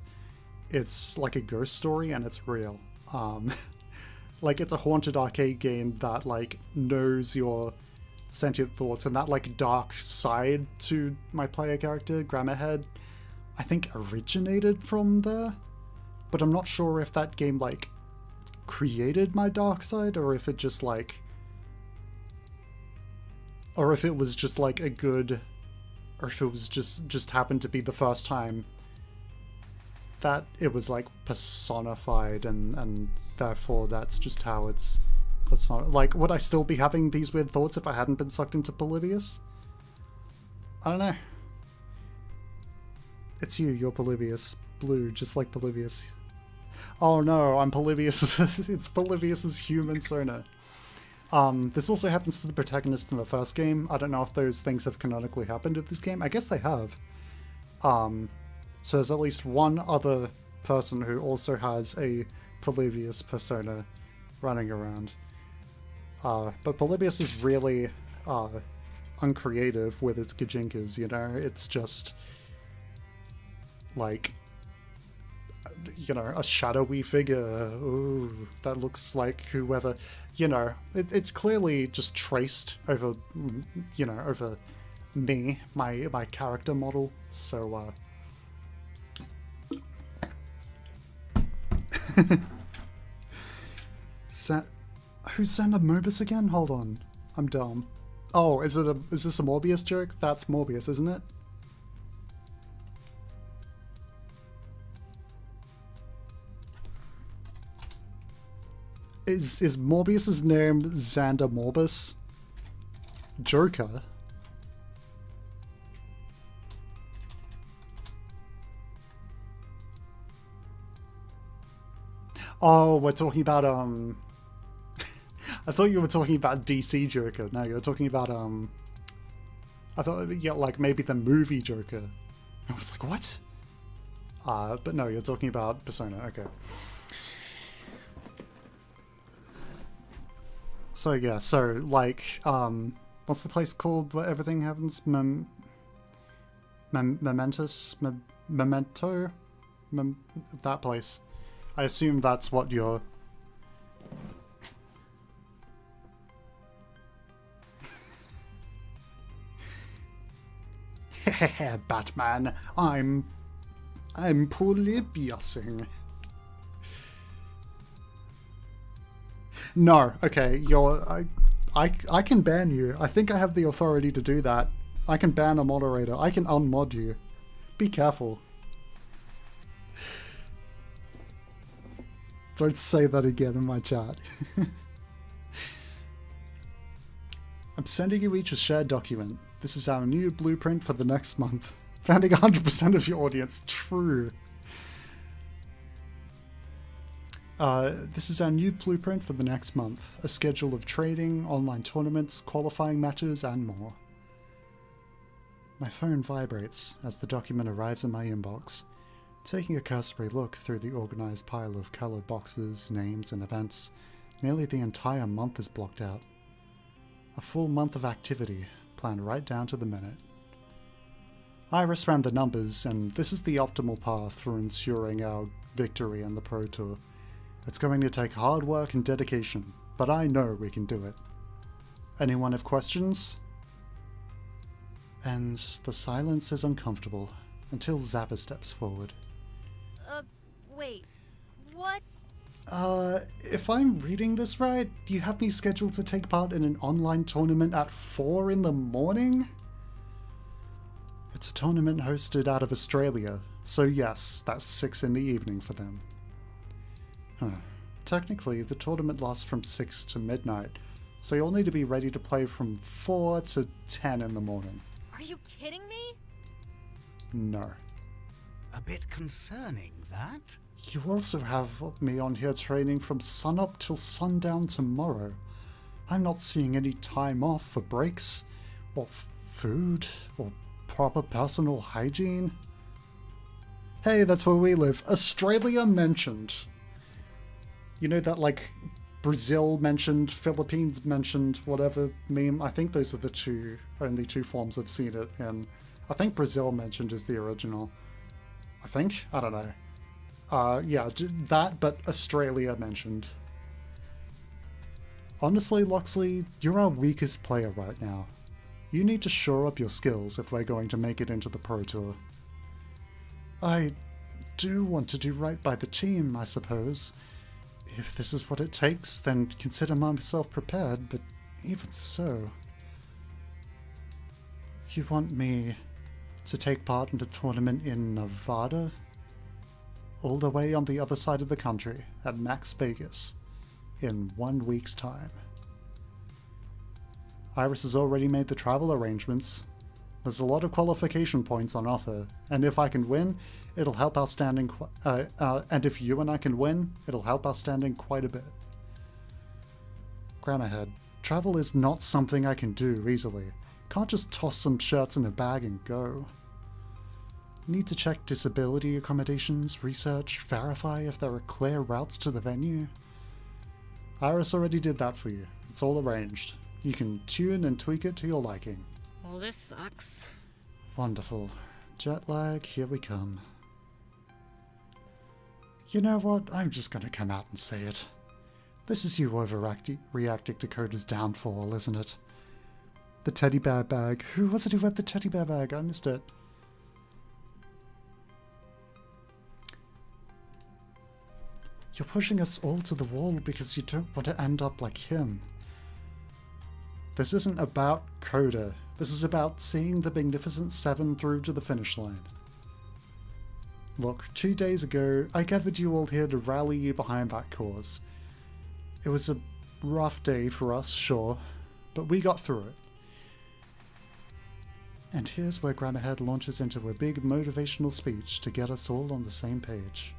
ghost story and it's real. Like it's a haunted arcade game that like knows your sentient thoughts, and that like dark side to my player character, Grammarhead, I think originated from there. But I'm not sure if that game like created my dark side, or if it just like, or if it was just like a good, or if it was just happened to be the first time that it was like personified, and therefore that's just how it's not like, would I still be having these weird thoughts if I hadn't been sucked into Polybius? I don't know. It's you're Polybius. Blue, just like Polybius. Oh no, I'm Polybius. It's Polybius's human sonar. This also happens to the protagonist in the first game. I don't know if those things have canonically happened in this game. I guess they have. So there's at least one other person who also has a Polybius persona running around. But Polybius is really uncreative with its gajinkas, you know? It's just like, you know, a shadowy figure. Ooh, that looks like whoever, you know, it's clearly just traced over, you know, over me, my character model. So, who's Xander Mobus again? Hold on, I'm dumb. Oh, is this a Morbius joke? That's Morbius, isn't it? Is Morbius's name Xander Morbus? Joker? Oh, we're talking about, I thought you were talking about DC Joker. No, you're talking about, I thought, yeah, like maybe the movie Joker. I was like, what? But no, you're talking about Persona, okay. So yeah, so like, what's the place called where everything happens? Momentous? Memento? That place. I assume that's what you're... Batman, I'm polybiusing. No, okay, I can ban you. I think I have the authority to do that. I can ban a moderator. I can unmod you. Be careful. Don't say that again in my chat. I'm sending you each a shared document. This is our new blueprint for the next month. Founding 100% of your audience. True. This is our new blueprint for the next month. A schedule of training, online tournaments, qualifying matches, and more. My phone vibrates as the document arrives in my inbox. Taking a cursory look through the organized pile of colored boxes, names, and events, nearly the entire month is blocked out. A full month of activity, planned right down to the minute. Iris ran the numbers, and this is the optimal path for ensuring our victory in the Pro Tour. It's going to take hard work and dedication, but I know we can do it. Anyone have questions? And the silence is uncomfortable until Zappa steps forward. Wait. What? If I'm reading this right, you have me scheduled to take part in an online tournament at 4 in the morning? It's a tournament hosted out of Australia, so yes, that's 6 in the evening for them. Technically, the tournament lasts from 6 to midnight, so you'll need to be ready to play from 4 to 10 in the morning. Are you kidding me? No. A bit concerning, that? You also have me on here training from sunup till sundown tomorrow. I'm not seeing any time off for breaks, or food, or proper personal hygiene. Hey, that's where we live. Australia mentioned. You know that, like, Brazil mentioned, Philippines mentioned, whatever meme? I think those are the only two forms I've seen it in. I think Brazil mentioned is the original. I think? I don't know. Yeah, that, but Australia mentioned. Honestly, Loxley, you're our weakest player right now. You need to shore up your skills if we're going to make it into the Pro Tour. I do want to do right by the team, I suppose. If this is what it takes, then consider myself prepared, but even so... You want me to take part in a tournament in Nevada? All the way on the other side of the country, at Max Vegas, in 1 week's time. Iris has already made the travel arrangements. There's a lot of qualification points on offer, and if I can win, it'll help our standing and if you and I can win, it'll help our standing quite a bit. Grammarhead, travel is not something I can do easily. Can't just toss some shirts in a bag and go. Need to check disability accommodations, research, verify if there are clear routes to the venue. Iris already did that for you. It's all arranged. You can tune and tweak it to your liking. Well, this sucks. Wonderful. Jet lag, here we come. You know what? I'm just gonna come out and say it. This is you overreacting to Coda's downfall, isn't it? The teddy bear bag. Who was it who had the teddy bear bag? I missed it. You're pushing us all to the wall because you don't want to end up like him. This isn't about Coda. This is about seeing the Magnificent Seven through to the finish line. Look, 2 days ago, I gathered you all here to rally you behind that cause. It was a rough day for us, sure, but we got through it. And here's where Grammarhead launches into a big motivational speech to get us all on the same page.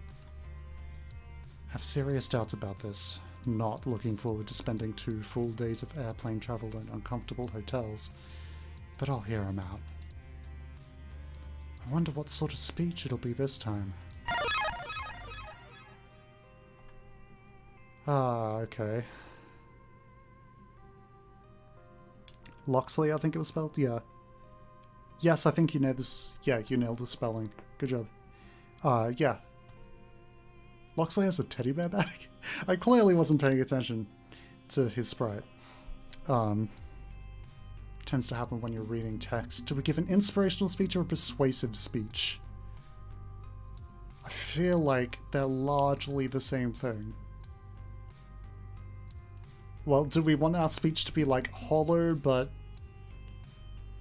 Have serious doubts about this. Not looking forward to spending 2 full days of airplane travel in uncomfortable hotels, but I'll hear him out. I wonder what sort of speech it'll be this time. Ah, okay. Loxley, I think it was spelled? Yeah. Yes, I think you know this. Yeah, you nailed the spelling. Good job. Yeah. Loxley has a teddy bear bag? I clearly wasn't paying attention to his sprite. Tends to happen when you're reading text. Do we give an inspirational speech or a persuasive speech? I feel like they're largely the same thing. Well, do we want our speech to be like hollow, but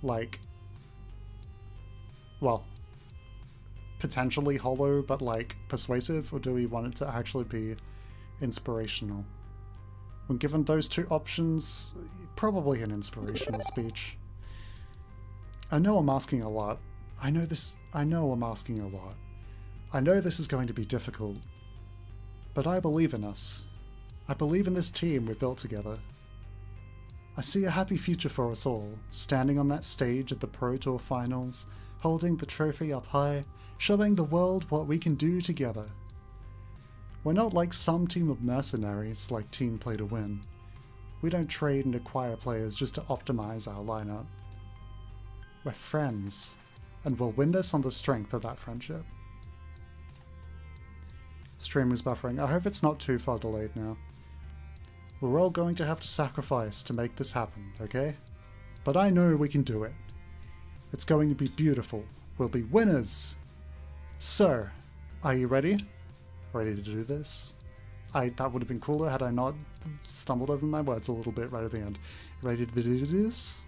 like, well, potentially hollow, but like persuasive, or do we want it to actually be inspirational? When given those two options, probably an inspirational speech. I know I'm asking a lot. I know I'm asking a lot. I know this is going to be difficult. But I believe in us. I believe in this team we built together. I see a happy future for us all, standing on that stage at the Pro Tour Finals, holding the trophy up high, showing the world what we can do together. We're not like some team of mercenaries like Team Play to Win. We don't trade and acquire players just to optimize our lineup. We're friends, and we'll win this on the strength of that friendship. Stream was buffering. I hope it's not too far delayed now. We're all going to have to sacrifice to make this happen, okay? But I know we can do it. It's going to be beautiful. We'll be winners! So, are you ready? Ready to do this? That would have been cooler had I not stumbled over my words a little bit right at the end. Ready to do this?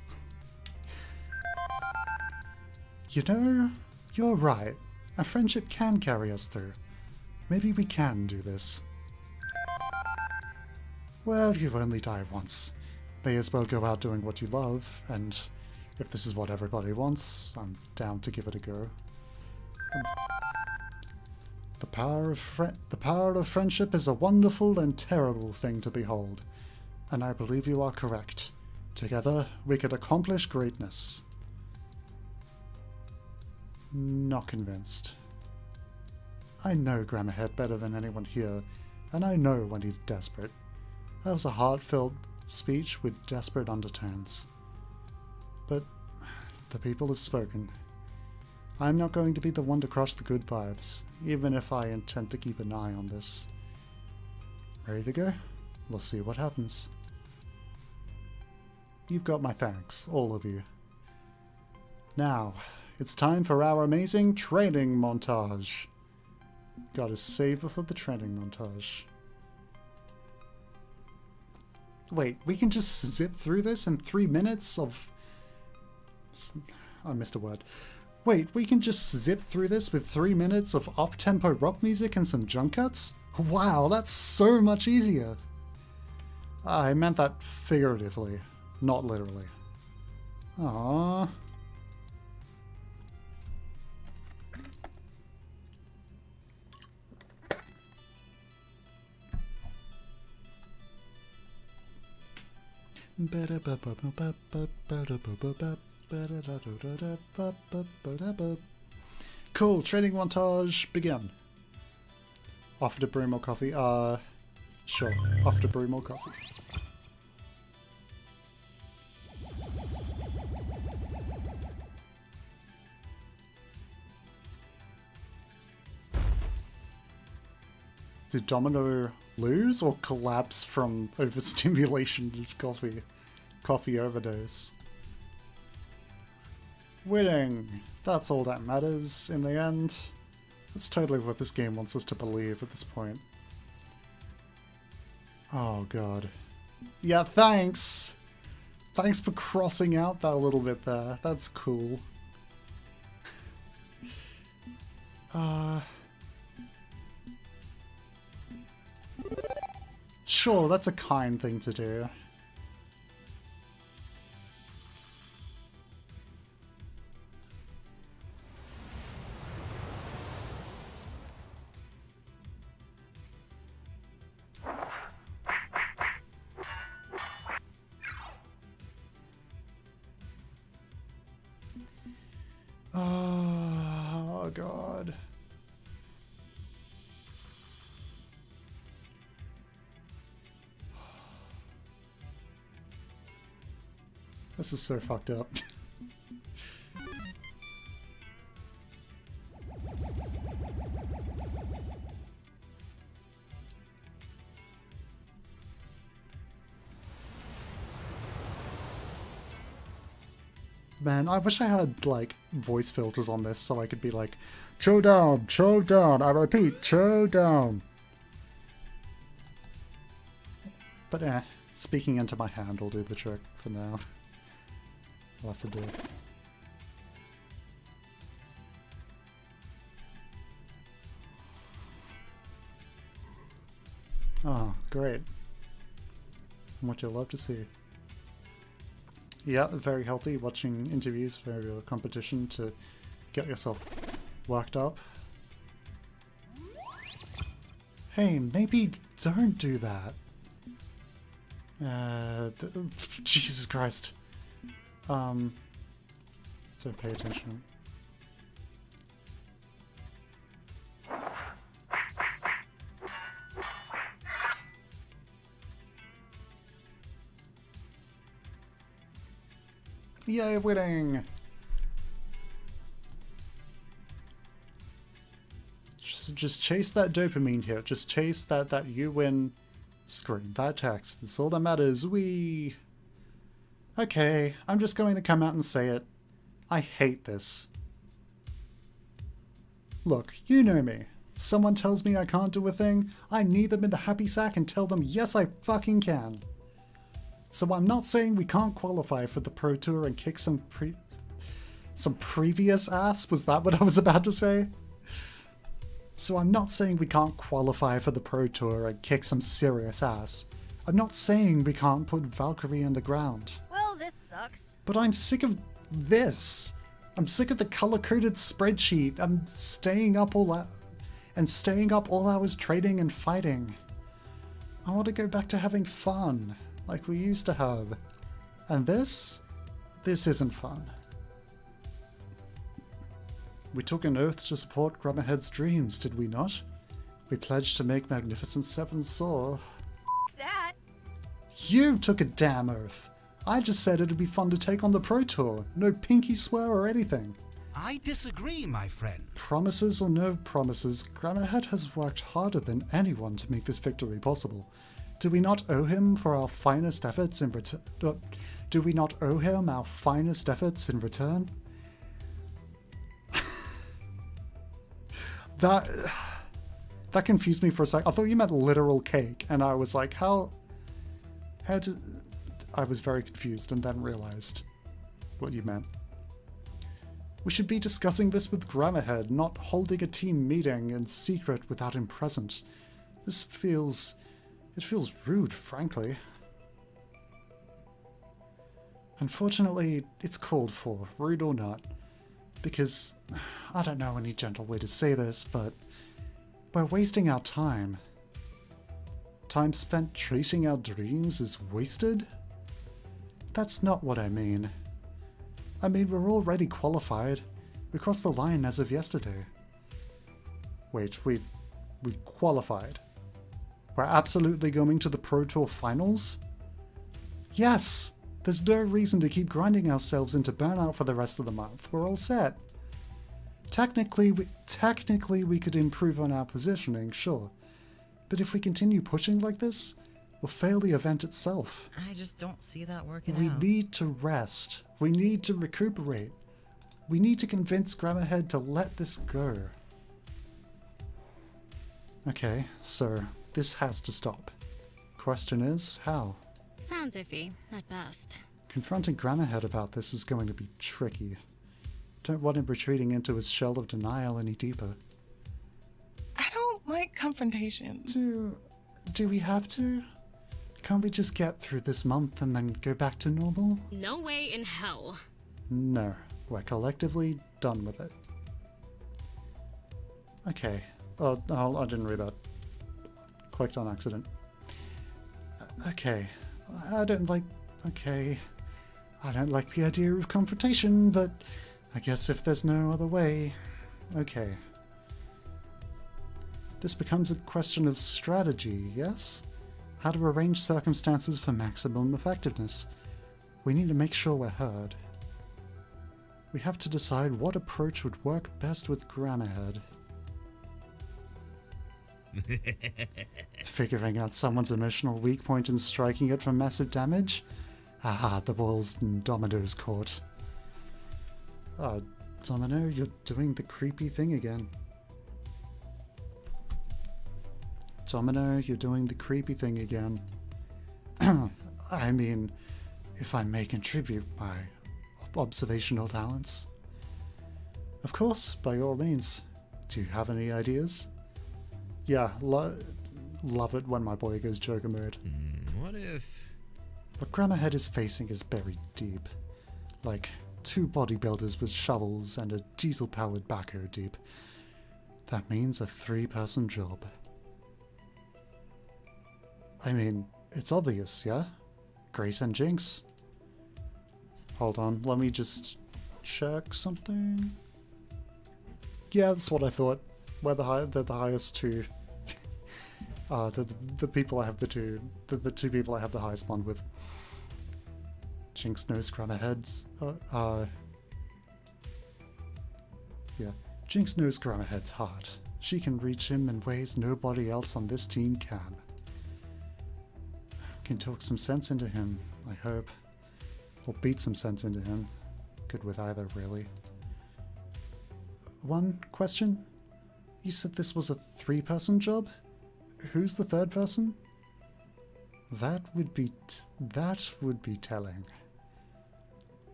You know, you're right. A friendship can carry us through. Maybe we can do this. Well, you only die once. May as well go out doing what you love, and if this is what everybody wants, I'm down to give it a go. The power of friendship is a wonderful and terrible thing to behold, and I believe you are correct. Together, we could accomplish greatness. Not convinced. I know Grammarhead better than anyone here, and I know when he's desperate. That was a heart-filled speech with desperate undertones. But the people have spoken. I'm not going to be the one to crush the good vibes, even if I intend to keep an eye on this. Ready to go? We'll see what happens. You've got my thanks, all of you. Now, it's time for our amazing training montage. Gotta save it for the training montage. Wait, we can just zip through this in 3 minutes of... I missed a word. Wait, we can just zip through this with 3 minutes of up-tempo rock music and some jump cuts? Wow, that's so much easier. I meant that figuratively, not literally. Aww. Cool, training montage, begin. Offer to brew more coffee? Sure, offer to brew more coffee. Did Domino lose or collapse from overstimulation to coffee overdose? Winning! That's all that matters in the end. That's totally what this game wants us to believe at this point. Oh god. Yeah, thanks! Thanks for crossing out that little bit there. That's cool. Sure, that's a kind thing to do. Oh, God. This is so fucked up. Man, I wish I had, like, voice filters on this so I could be like, chow down, I repeat, chow down. But speaking into my hand will do the trick for now. I'll have to do it. Oh, great. What you'll love to see. Yeah, very healthy watching interviews for your competition to get yourself worked up. Hey, maybe don't do that. Jesus Christ. Don't pay attention. Yay, winning! Just chase that dopamine here. Just chase that you win screen. That text. That's all that matters. Okay, I'm just going to come out and say it. I hate this. Look, you know me. Someone tells me I can't do a thing, I knee them in the happy sack and tell them yes I fucking can. So I'm not saying we can't qualify for the Pro Tour and kick some previous ass. Was that what I was about to say? So I'm not saying we can't qualify for the Pro Tour and kick some serious ass. I'm not saying we can't put Valkyrie in the ground. Well, this sucks. But I'm sick of this. I'm sick of the color-coded spreadsheet. I'm staying up all hours trading and fighting. I want to go back to having fun, like we used to have. And this isn't fun. We took an oath to support Grummerhead's dreams, did we not? We pledged to make Magnificent Seven soar. That. You took a damn oath. I just said it'd be fun to take on the Pro Tour. No pinky swear or anything. I disagree, my friend. Promises or no promises, Grummerhead has worked harder than anyone to make this victory possible. Do we not owe him for our finest efforts in return? Do we not owe him our finest efforts in return? That confused me for a sec. I thought you meant literal cake, and I was like, how does... I was very confused and then realized what you meant. We should be discussing this with Grummerhead, not holding a team meeting in secret without him present. It feels rude, frankly. Unfortunately, it's called for, rude or not. Because, I don't know any gentle way to say this, but we're wasting our time. Time spent chasing our dreams is wasted? That's not what I mean. I mean, we're already qualified. We crossed the line as of yesterday. Wait, we qualified? We're absolutely going to the Pro Tour finals? Yes! There's no reason to keep grinding ourselves into burnout for the rest of the month. We're all set. Technically, we could improve on our positioning, sure. But if we continue pushing like this, we'll fail the event itself. I just don't see that working We out. need to rest. We need to recuperate. We need to convince Grummerhead to let this go. Okay, so this has to stop. Question is, how? Sounds iffy, at best. Confronting Grummerhead about this is going to be tricky. Don't want him retreating into his shell of denial any deeper. I don't like confrontations. Do we have to? Can't we just get through this month and then go back to normal? No way in hell. No, we're collectively done with it. Okay. Oh, I didn't read that. Clicked on accident. Okay. I don't like the idea of confrontation, but I guess if there's no other way, okay. This becomes a question of strategy, yes? How to arrange circumstances for maximum effectiveness. We need to make sure we're heard. We have to decide what approach would work best with Grummerhead. Figuring out someone's emotional weak point and striking it for massive damage? Ah, the ball's in Domino's court. Domino, you're doing the creepy thing again. Domino, you're doing the creepy thing again. I mean, if I may contribute my observational talents. Of course, by all means. Do you have any ideas? Yeah, love it when my boy goes Joker mode. What if... What Grammarhead is facing is buried deep. Like 2 bodybuilders with shovels and a diesel-powered backhoe deep. That means a 3-person job. I mean, it's obvious, yeah? Grace and Jinx. Hold on, let me just check something. Yeah, that's what I thought. They're the highest 2. The people I have the 2 people I have the highest bond with. Jinx knows Grammarhead's. Yeah, Jinx knows Grammarhead's heart. She can reach him in ways nobody else on this team can. Can talk some sense into him, I hope. Or beat some sense into him. Good with either, really. One question? You said this was a 3-person job? Who's the 3rd person? That would be telling.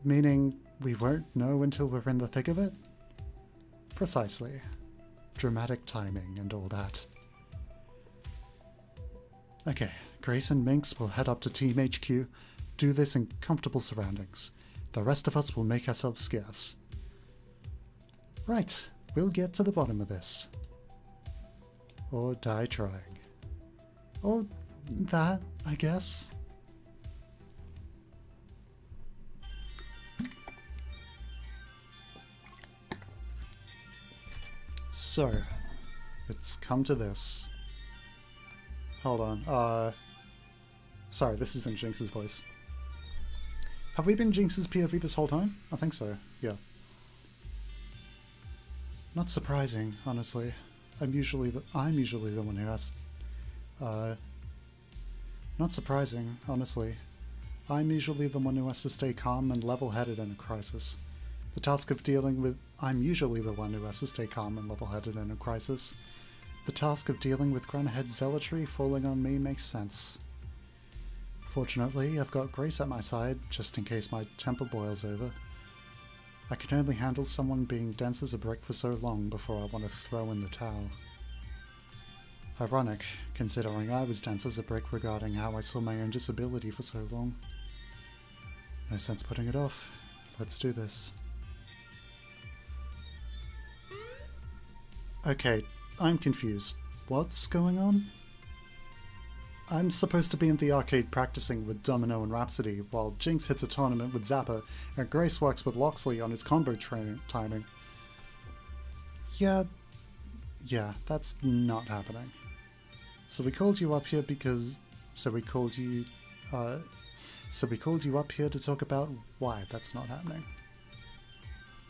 Meaning we won't know until we're in the thick of it? Precisely. Dramatic timing and all that. Okay, Grace and Minx will head up to Team HQ, do this in comfortable surroundings. The rest of us will make ourselves scarce. Right, we'll get to the bottom of this. Or die trying. Or that, I guess. So, it's come to this. Hold on, sorry, this isn't Jinx's voice. Have we been Jinx's POV this whole time? I think so, yeah. Not surprising, honestly. I'm usually the one who has... Not surprising, honestly. I'm usually the one who has to stay calm and level-headed in a crisis. The task of dealing with... I'm usually the one who has to stay calm and level-headed in a crisis. The task of dealing with Grammarhead's zealotry falling on me makes sense. Fortunately, I've got Grace at my side, just in case my temper boils over. I can only handle someone being dense as a brick for so long before I want to throw in the towel. Ironic, considering I was dense as a brick regarding how I saw my own disability for so long. No sense putting it off. Let's do this. Okay, I'm confused. What's going on? I'm supposed to be in the arcade practicing with Domino and Rhapsody, while Jinx hits a tournament with Zappa, and Grace works with Loxley on his combo timing. Yeah, that's not happening. So we called you up here because... So we called you up here to talk about why that's not happening.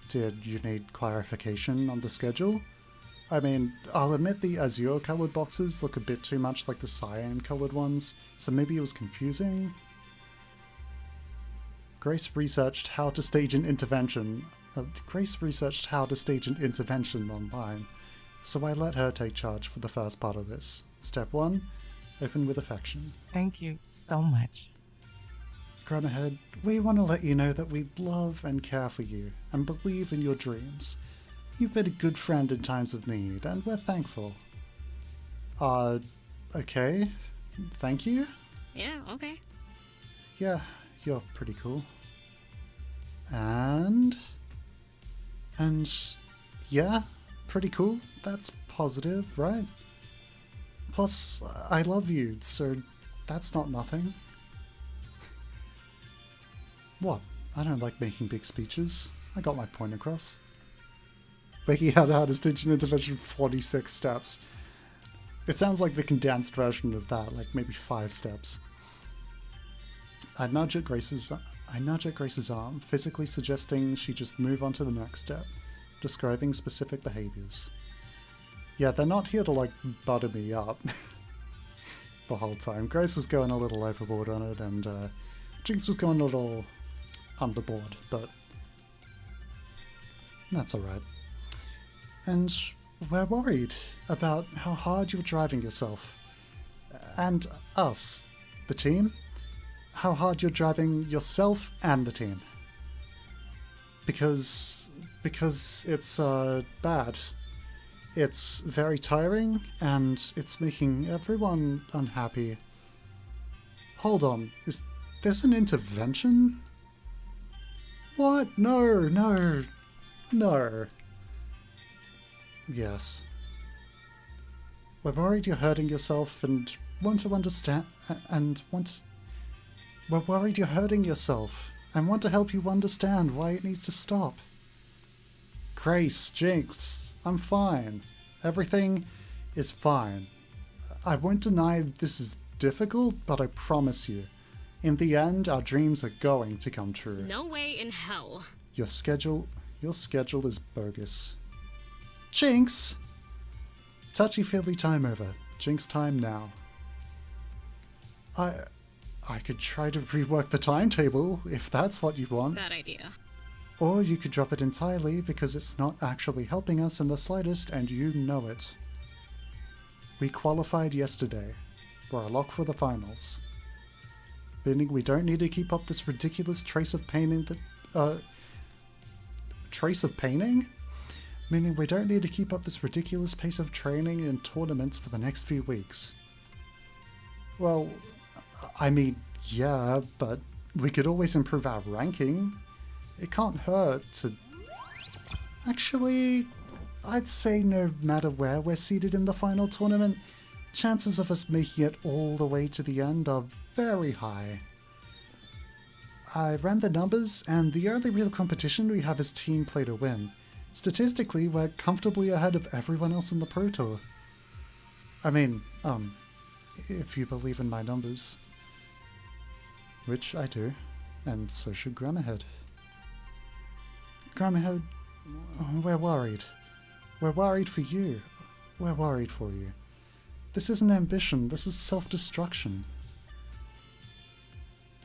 Did you need clarification on the schedule? I mean, I'll admit the azure-colored boxes look a bit too much like the cyan-colored ones, so maybe it was confusing? Grace researched how to stage an intervention online, so I let her take charge for the first part of this. Step 1, open with affection. Thank you so much. Grammarhead, we want to let you know that we love and care for you, and believe in your dreams. You've been a good friend in times of need, and we're thankful. Okay. Thank you? Yeah, okay. Yeah, you're pretty cool. And yeah, pretty cool. That's positive, right? Plus, I love you, so that's not nothing. What? I don't like making big speeches. I got my point across. Making out how to stage an intervention 46 steps. It sounds like the condensed version of that, like maybe 5 steps. I nudge at Grace's arm, physically suggesting she just move on to the next step, describing specific behaviors. Yeah, they're not here to like butter me up the whole time. Grace was going a little overboard on it, and Jinx was going a little underboard, but That's alright. And we're worried about how hard you're driving yourself. And us, the team. How hard you're driving yourself and the team. Because it's bad. It's very tiring, and it's making everyone unhappy. Hold on, is this an intervention? What? No, no, no. Yes. We're worried you're hurting yourself and want to understand, We're worried you're hurting yourself and want to help you understand why it needs to stop. Grace, Jinx, I'm fine. Everything is fine. I won't deny this is difficult, but I promise you, in the end, our dreams are going to come true. No way in hell. Your schedule is bogus. Jinx! Touchy-feely time over. Jinx time now. I could try to rework the timetable, if that's what you want. Bad idea. Or you could drop it entirely because it's not actually helping us in the slightest and you know it. We qualified yesterday. We're a lock for the finals. Meaning we don't need to keep up this ridiculous trace of painting that... Trace of painting? Meaning we don't need to keep up this ridiculous pace of training and tournaments for the next few weeks. Well, I mean, yeah, but we could always improve our ranking. It can't hurt to... Actually, I'd say no matter where we're seated in the final tournament, chances of us making it all the way to the end are very high. I ran the numbers, and the only real competition we have is team play to win. Statistically, we're comfortably ahead of everyone else in the Pro Tour. I mean, if you believe in my numbers. Which I do, and so should Grammarhead. Grammarhead, we're worried. We're worried for you. We're worried for you. This isn't ambition, this is self-destruction.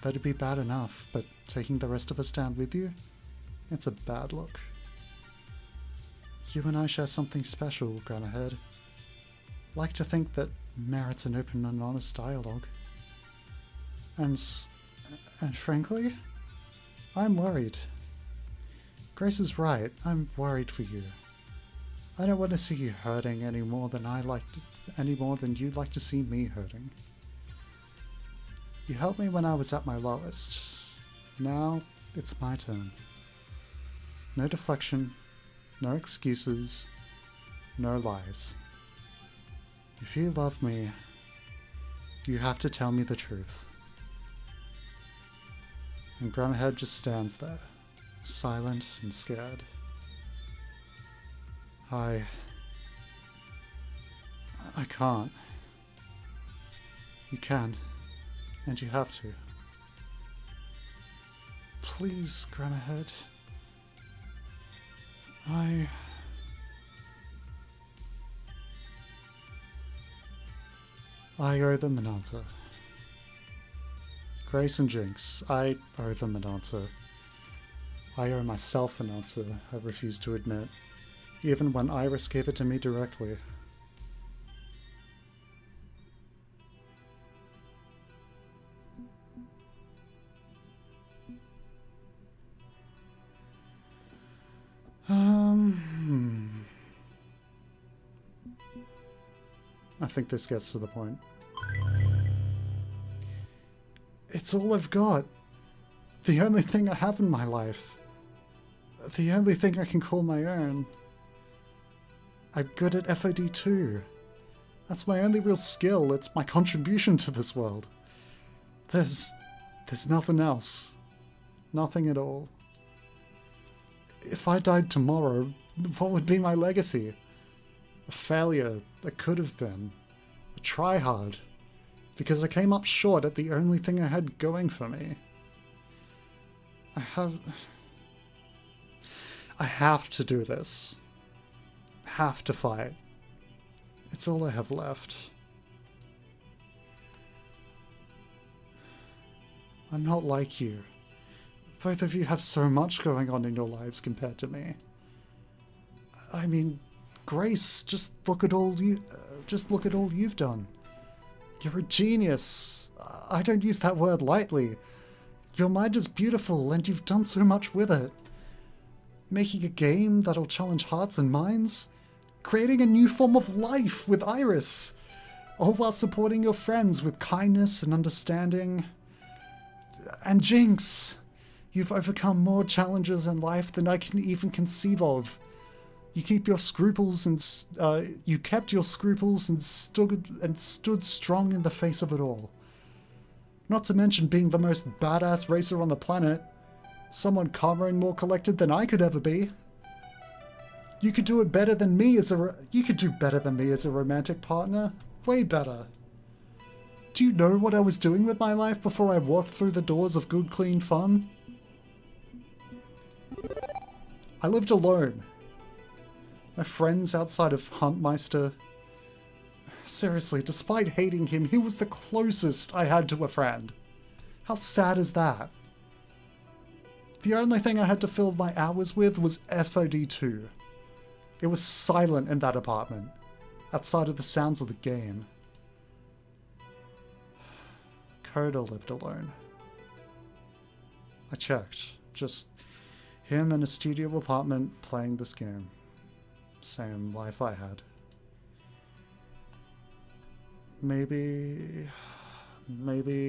That'd be bad enough, but taking the rest of us down with you? It's a bad look. You and I share something special, Grammarhead. Like to think that merits an open and honest dialogue. And frankly, I'm worried. Grace is right, I'm worried for you. I don't want to see you hurting any more than you'd like to see me hurting. You helped me when I was at my lowest. Now, it's my turn. No deflection, no excuses, no lies. If you love me, you have to tell me the truth. And Grammarhead just stands there, silent and scared. I can't. You can, and you have to. Please, Grammarhead. I owe them an answer. Grace and Jinx, I owe them an answer. I owe myself an answer I refuse to admit, even when Iris gave it to me directly. I think this gets to the point. It's all I've got. The only thing I have in my life. The only thing I can call my own. I'm good at FOD too. That's my only real skill. It's my contribution to this world. There's nothing else. Nothing at all. If I died tomorrow, what would be my legacy? A failure that could have been. A tryhard. Because I came up short at the only thing I had going for me. I have to do this. Have to fight. It's all I have left. I'm not like you. Both of you have so much going on in your lives compared to me. I mean, Grace, just look at all you've done. You're a genius. I don't use that word lightly. Your mind is beautiful, and you've done so much with it. Making a game that'll challenge hearts and minds. Creating a new form of life with Iris. All while supporting your friends with kindness and understanding. And Jinx, you've overcome more challenges in life than I can even conceive of. You kept your scruples and stood strong in the face of it all. Not to mention being the most badass racer on the planet. Someone calmer and more collected than I could ever be. You could do better than me as a romantic partner. Way better. Do you know what I was doing with my life before I walked through the doors of good, clean fun? I lived alone. My friends outside of Huntmeister. Seriously, despite hating him, he was the closest I had to a friend. How sad is that? The only thing I had to fill my hours with was FOD2. It was silent in that apartment, outside of the sounds of the game. Coda lived alone. I checked. Just him in a studio apartment playing this game. Same life I had. Maybe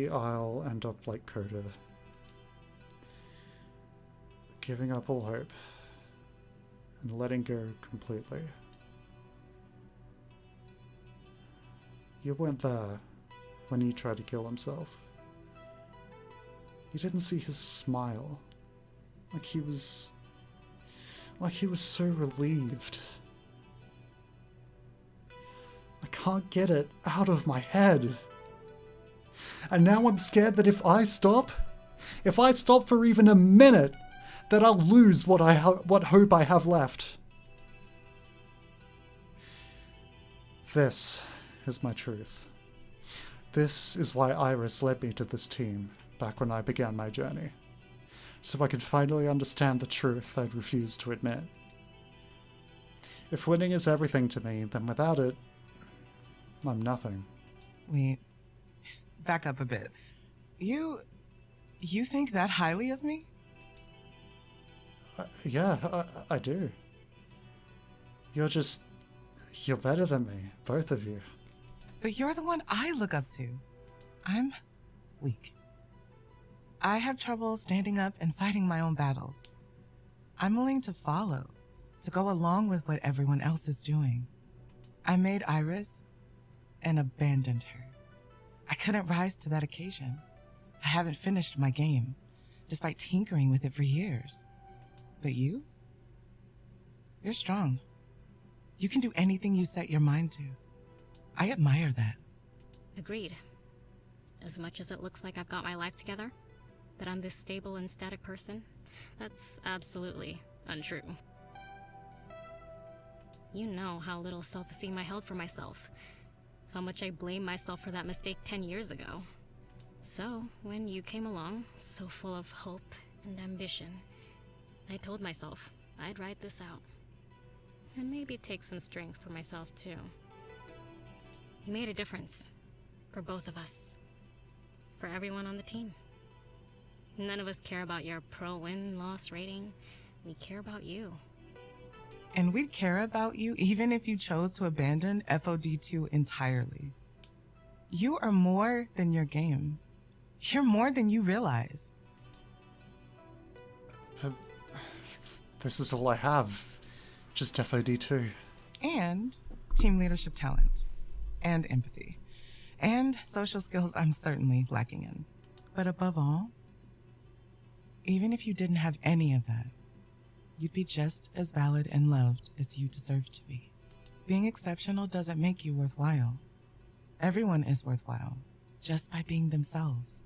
I'll end up like Coda. Giving up all hope. And letting go completely. You weren't there when he tried to kill himself. You didn't see his smile. Like he was so relieved. I can't get it out of my head. And now I'm scared that if I stop for even a minute, that I'll lose what hope I have left. This is my truth. This is why Iris led me to this team back when I began my journey. So I could finally understand the truth I'd refused to admit. If winning is everything to me, then without it, I'm nothing. Wait, back up a bit. You think that highly of me? Yeah, I do. You're better than me, both of you. But you're the one I look up to. I'm weak. I have trouble standing up and fighting my own battles. I'm willing to follow, to go along with what everyone else is doing. I made Iris and abandoned her. I couldn't rise to that occasion. I haven't finished my game, despite tinkering with it for years. But you're strong. You can do anything you set your mind to. I admire that. Agreed. As much as it looks like I've got my life together, that I'm this stable and static person, that's absolutely untrue. You know how little self-esteem I held for myself. How much I blame myself for that mistake 10 years ago. So, when you came along, so full of hope and ambition, I told myself I'd ride this out. And maybe take some strength for myself, too. You made a difference. For both of us. For everyone on the team. None of us care about your pro win-loss rating. We care about you. And we'd care about you even if you chose to abandon FOD2 entirely. You are more than your game. You're more than you realize. This is all I have. Just FOD2. And team leadership talent. And empathy. And social skills I'm certainly lacking in. But above all, even if you didn't have any of that, you'd be just as valid and loved as you deserve to be. Being exceptional doesn't make you worthwhile. Everyone is worthwhile, just by being themselves.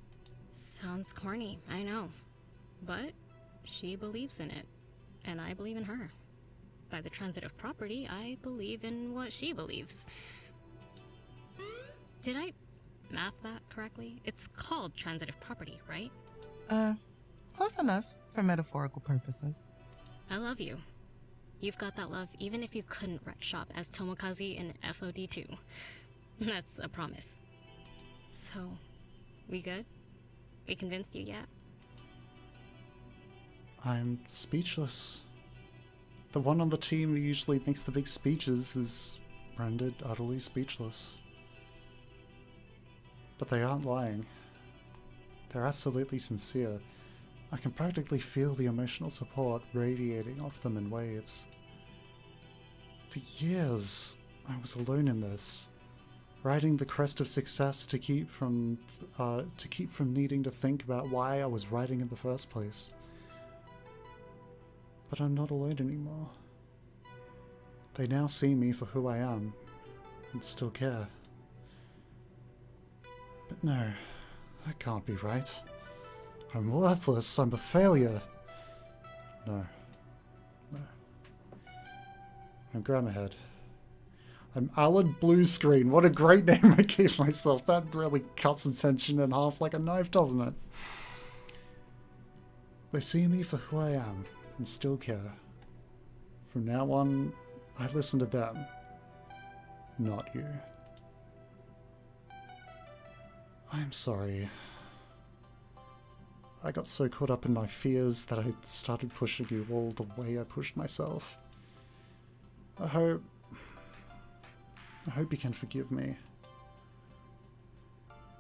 Sounds corny, I know. But she believes in it, and I believe in her. By the transitive property, I believe in what she believes. Did I math that correctly? It's called transitive property, right? Close enough for metaphorical purposes. I love you. You've got that love even if you couldn't wreck shop as Tomokazi in FOD2. That's a promise. So, we good? We convinced you yet? I'm speechless. The one on the team who usually makes the big speeches is rendered utterly speechless. But they aren't lying. They're absolutely sincere. I can practically feel the emotional support radiating off them in waves. For years, I was alone in this, riding the crest of success to keep from needing to think about why I was riding in the first place. But I'm not alone anymore. They now see me for who I am, and still care. But no, that can't be right. I'm worthless, I'm a failure. No. I'm Grammerhead. I'm Alan Bluescreen. What a great name I gave myself. That really cuts the tension in half like a knife, doesn't it? They see me for who I am, and still care. From now on, I listen to them, not you. I'm sorry. I got so caught up in my fears that I started pushing you all the way I pushed myself. I hope you can forgive me.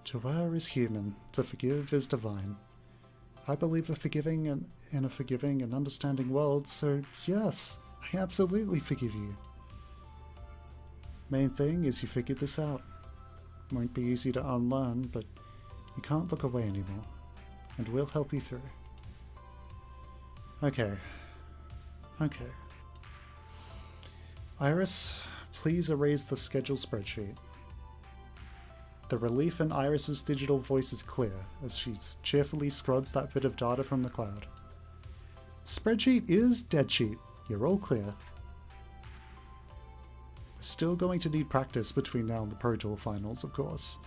To err is human, to forgive is divine. I believe in a forgiving and understanding world, so yes, I absolutely forgive you. Main thing is you figured this out. Won't be easy to unlearn, but you can't look away anymore, and we'll help you through. Okay. Iris, please erase the schedule spreadsheet. The relief in Iris's digital voice is clear as she cheerfully scrubs that bit of data from the cloud. Spreadsheet is dead sheet. You're all clear. We're still going to need practice between now and the Pro Tour finals, of course.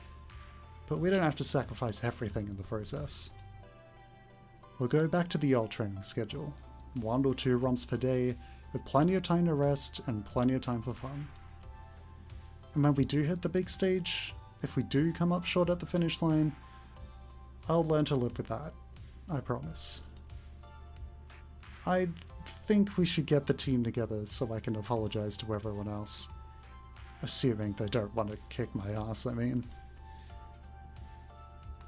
But we don't have to sacrifice everything in the process. We'll go back to the old training schedule. 1 or 2 runs per day, with plenty of time to rest and plenty of time for fun. And when we do hit the big stage, if we do come up short at the finish line, I'll learn to live with that. I promise. I think we should get the team together so I can apologize to everyone else. Assuming they don't want to kick my ass, I mean.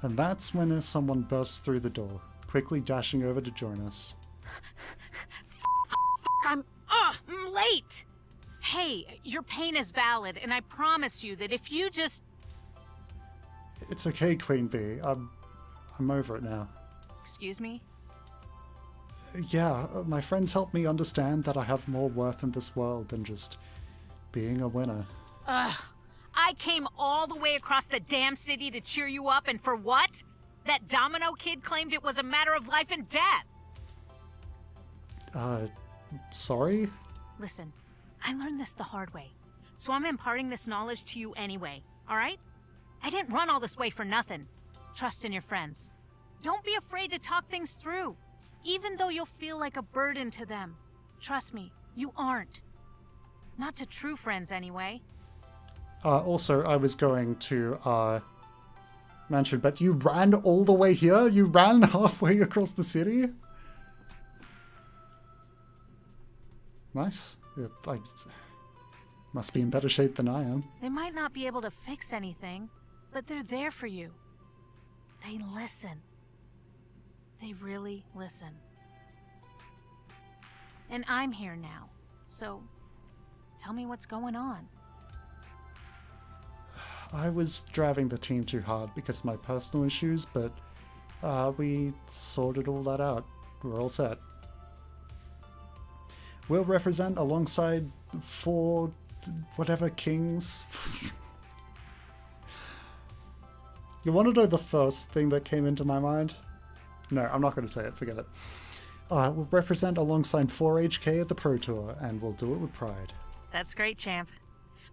And that's when someone bursts through the door, quickly dashing over to join us. I'm late! Hey, your pain is valid, and I promise you that if you just... It's okay, Queen Bee. I'm over it now. Excuse me? Yeah, my friends helped me understand that I have more worth in this world than just being a winner. Ugh. I came all the way across the damn city to cheer you up, and for what? That Domino kid claimed it was a matter of life and death! Sorry? Listen, I learned this the hard way, so I'm imparting this knowledge to you anyway, alright? I didn't run all this way for nothing. Trust in your friends. Don't be afraid to talk things through, even though you'll feel like a burden to them. Trust me, you aren't. Not to true friends, anyway. Also, I was going to, mention, but you ran all the way here? You ran halfway across the city? Nice. I must be in better shape than I am. They might not be able to fix anything, but they're there for you. They listen. They really listen. And I'm here now, so tell me what's going on. I was driving the team too hard because of my personal issues, but we sorted all that out. We're all set. We'll represent alongside 4 whatever kings. You want to know the first thing that came into my mind? No, I'm not going to say it. Forget it. We'll represent alongside 4HK at the Pro Tour, and we'll do it with pride. That's great, champ.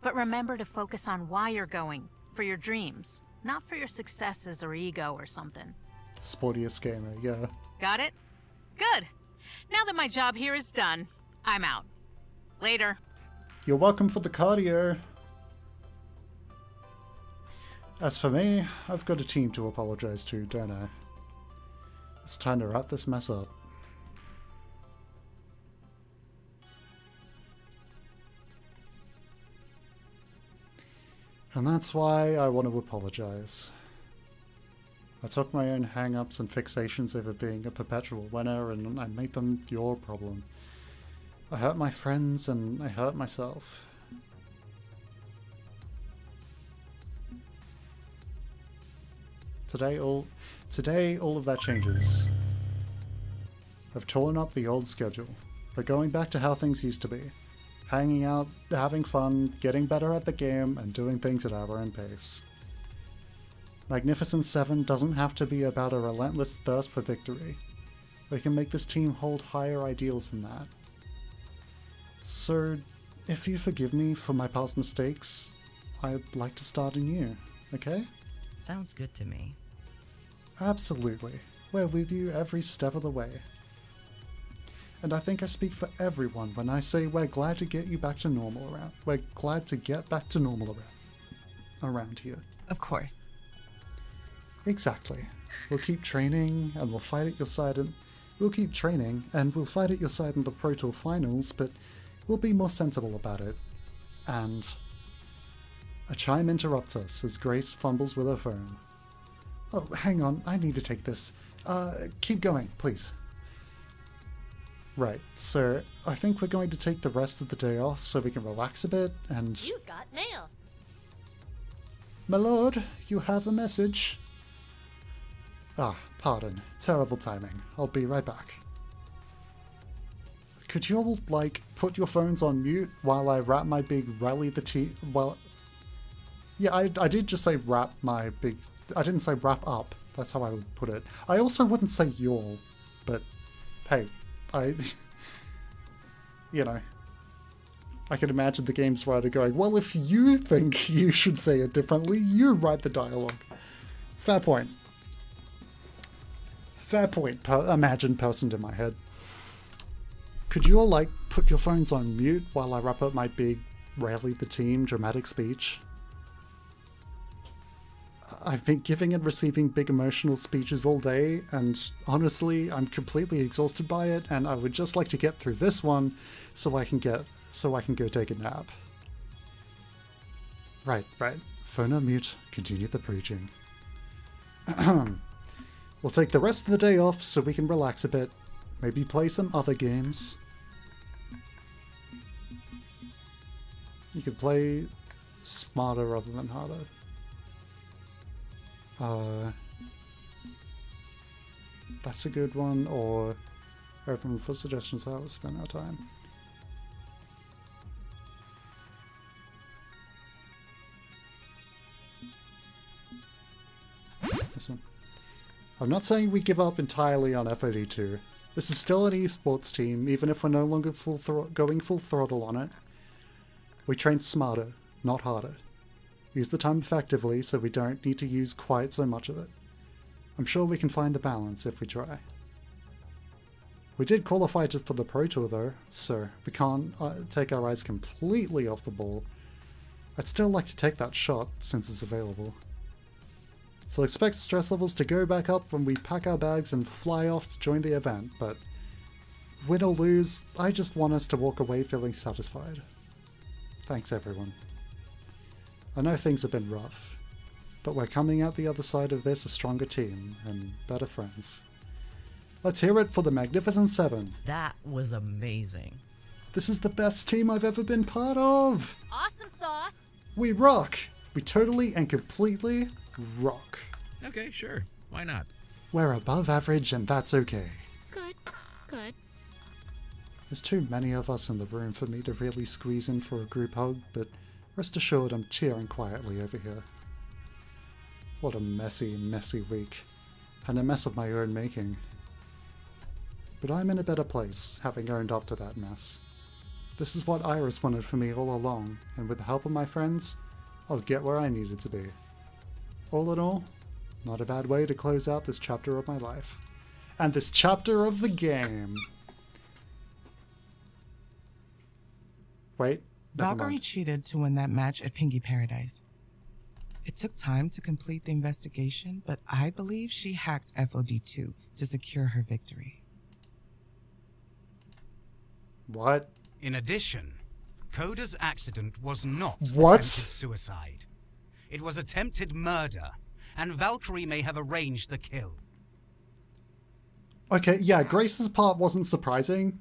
But remember to focus on why you're going, for your dreams, not for your successes or ego or something. Sportiest gamer, yeah. Got it? Good. Now that my job here is done, I'm out. Later. You're welcome for the cardio. As for me, I've got a team to apologize to, don't I? It's time to wrap this mess up. And that's why I want to apologize. I took my own hang-ups and fixations over being a perpetual winner and I made them your problem. I hurt my friends and I hurt myself. Today all of that changes. I've torn up the old schedule. We're going back to how things used to be. Hanging out, having fun, getting better at the game, and doing things at our own pace. Magnificent 7 doesn't have to be about a relentless thirst for victory. We can make this team hold higher ideals than that. So, if you forgive me for my past mistakes, I'd like to start anew, okay? Sounds good to me. Absolutely. We're with you every step of the way. And I think I speak for everyone when I say we're glad to get you back to normal around. We're glad to get back to normal around here. Of course. Exactly. We'll keep training and we'll fight at your side in the Pro Tour finals, but we'll be more sensible about it. And a chime interrupts us as Grace fumbles with her phone. Oh, hang on, I need to take this. Keep going, please. Right, so I think we're going to take the rest of the day off so we can relax a bit and... You got mail. My lord, you have a message. Ah, pardon. Terrible timing. I'll be right back. Could you all, like, put your phones on mute while I wrap my big rally the tea... Well... Yeah, I did just say wrap my big... I didn't say wrap up. That's how I would put it. I also wouldn't say y'all, but hey, you know, I can imagine the game's writer going, well, if you think you should say it differently, you write the dialogue. Fair point. Fair point, imagined person in my head. Could you all, like, put your phones on mute while I wrap up my big rally the team dramatic speech? I've been giving and receiving big emotional speeches all day, and honestly, I'm completely exhausted by it, and I would just like to get through this one so I can go take a nap. Right. Phone on mute, continue the preaching. We'll take the rest of the day off so we can relax a bit, maybe play some other games. You could play smarter rather than harder. That's a good one, or open for suggestions how to spend our time. This one. I'm not saying we give up entirely on FOD2. This is still an esports team, even if we're no longer going full throttle on it. We train smarter, not harder. Use the time effectively so we don't need to use quite so much of it. I'm sure we can find the balance if we try. We did qualify for the Pro Tour though, so we can't take our eyes completely off the ball. I'd still like to take that shot since it's available. So expect stress levels to go back up when we pack our bags and fly off to join the event, but win or lose, I just want us to walk away feeling satisfied. Thanks everyone. I know things have been rough, but we're coming out the other side of this a stronger team and better friends. Let's hear it for the Magnificent 7. That was amazing. This is the best team I've ever been part of! Awesome sauce. We rock! We totally and completely rock. Okay, sure. Why not? We're above average and that's okay. Good. There's too many of us in the room for me to really squeeze in for a group hug, but rest assured I'm cheering quietly over here. What a messy week. And a mess of my own making. But I'm in a better place, having owned up to that mess. This is what Iris wanted for me all along, and with the help of my friends, I'll get where I needed to be. All in all, not a bad way to close out this chapter of my life. And this chapter of the game. Wait, never Valkyrie mind. cheated to win that match at Pingy Paradise. It took time to complete the investigation, but I believe she hacked FOD2 to secure her victory. What? In addition, Coda's accident was not What? attempted suicide. It was attempted murder, and Valkyrie may have arranged the kill. Okay, yeah, Grace's part wasn't surprising.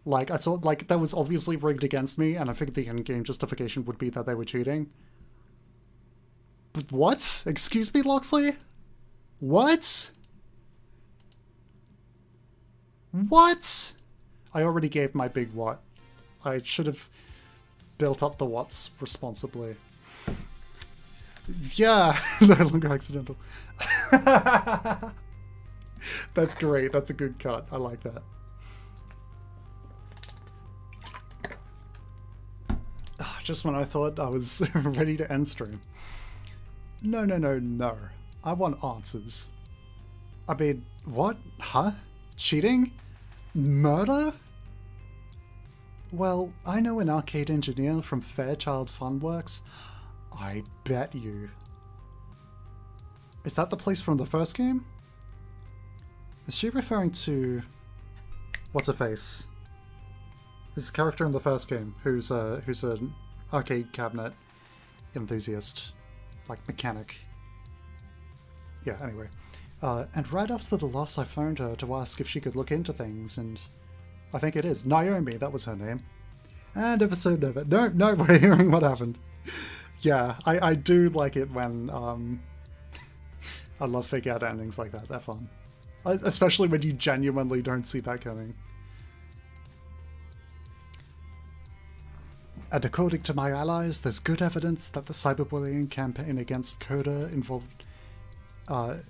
Like, I saw, like, that was obviously rigged against me, and I figured the in-game justification would be that they were cheating. But what? Excuse me, Loxley? What? What? I already gave my big what. I should have built up the what's responsibly. Yeah, no longer accidental. That's great. That's a good cut. I like that. Just when I thought I was ready to end stream. No, no, no, no. I want answers. I mean, what? Huh? Cheating? Murder? Well, I know an arcade engineer from Fairchild Funworks. I bet you. Is that the place from the first game? Is she referring to... What's her face? This character in the first game who's an arcade cabinet enthusiast, like mechanic. Yeah, anyway. And right after the loss, I phoned her to ask if she could look into things, and I think it is Naomi. That was her name. And episode never. No, we're hearing what happened. Yeah, I do like it when I love fake out endings like that. They're fun, especially when you genuinely don't see that coming. And according to my allies, there's good evidence that the cyberbullying campaign against Coda involved... And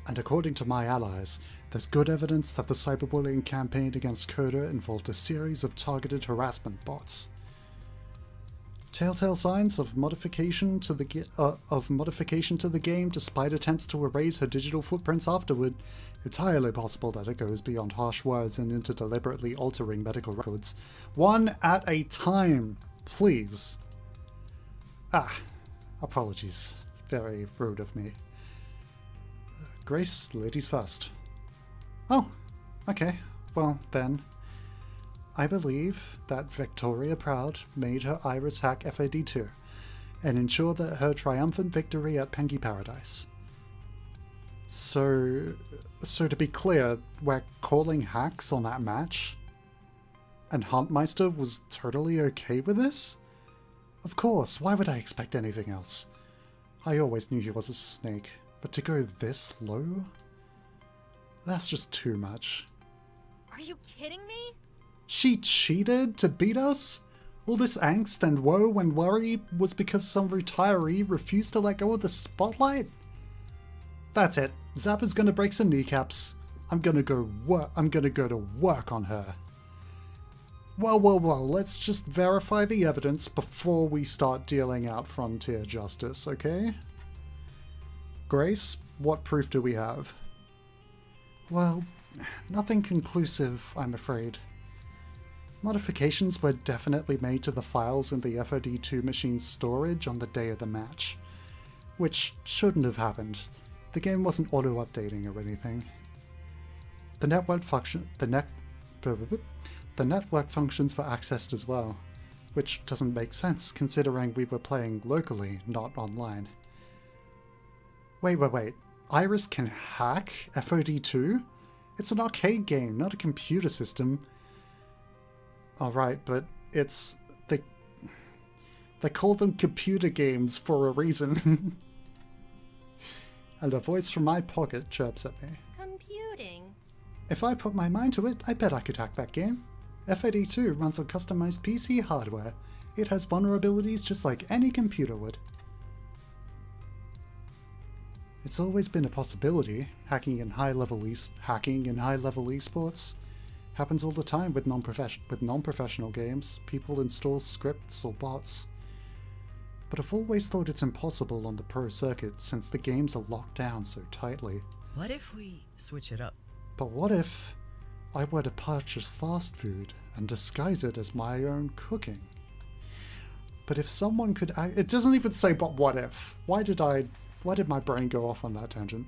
according to my allies, there's good evidence that the cyberbullying campaign against Coda involved a series of targeted harassment bots. Telltale signs of modification to the game despite attempts to erase her digital footprints afterward. Entirely possible that it goes beyond harsh words and into deliberately altering medical records. One at a time, please. Apologies. Very rude of me. Grace, ladies first. Oh, okay. Well, then. I believe that Victoria Proud made her Iris hack FAD2 and ensure that her triumphant victory at Pengy Paradise. So to be clear, we're calling hacks on that match? And Huntmeister was totally okay with this? Of course, why would I expect anything else? I always knew he was a snake, but to go this low? That's just too much. Are you kidding me? She cheated to beat us? All this angst and woe and worry was because some retiree refused to let go of the spotlight? That's it. Zappa's gonna break some kneecaps. I'm gonna go to work on her. Well, let's just verify the evidence before we start dealing out frontier justice, okay? Grace, what proof do we have? Well, nothing conclusive, I'm afraid. Modifications were definitely made to the files in the FOD2 machine's storage on the day of the match, which shouldn't have happened. The game wasn't auto-updating or anything. The network functions were accessed as well, which doesn't make sense considering we were playing locally, not online. Wait. Iris can hack FOD2? It's an arcade game, not a computer system. Alright, but it's... They call them computer games for a reason. And a voice from my pocket chirps at me. Computing. If I put my mind to it, I bet I could hack that game. FAD2 runs on customized PC hardware. It has vulnerabilities just like any computer would. It's always been a possibility. Hacking in high-level esports happens all the time with non-professional games. People install scripts or bots. But I've always thought it's impossible on the pro circuit since the games are locked down so tightly. What if we switch it up? But what if I were to purchase fast food and disguise it as my own cooking. But if someone could it doesn't even say but what if. Why did my brain go off on that tangent?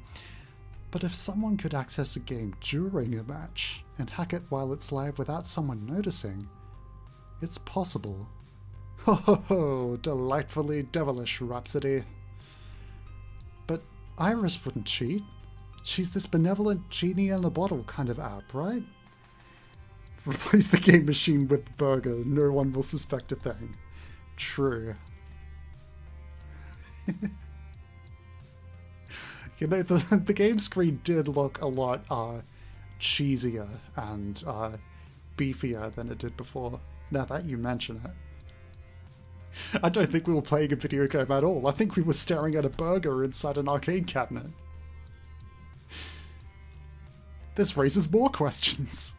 But if someone could access a game during a match and hack it while it's live without someone noticing, it's possible. Ho ho ho, delightfully devilish Rhapsody. But Iris wouldn't cheat. She's this benevolent genie in a bottle kind of app, right? Replace the game machine with burger, no one will suspect a thing. True. You know, the game screen did look a lot cheesier and beefier than it did before, now that you mention it. I don't think we were playing a video game at all. I think we were staring at a burger inside an arcade cabinet. This raises more questions.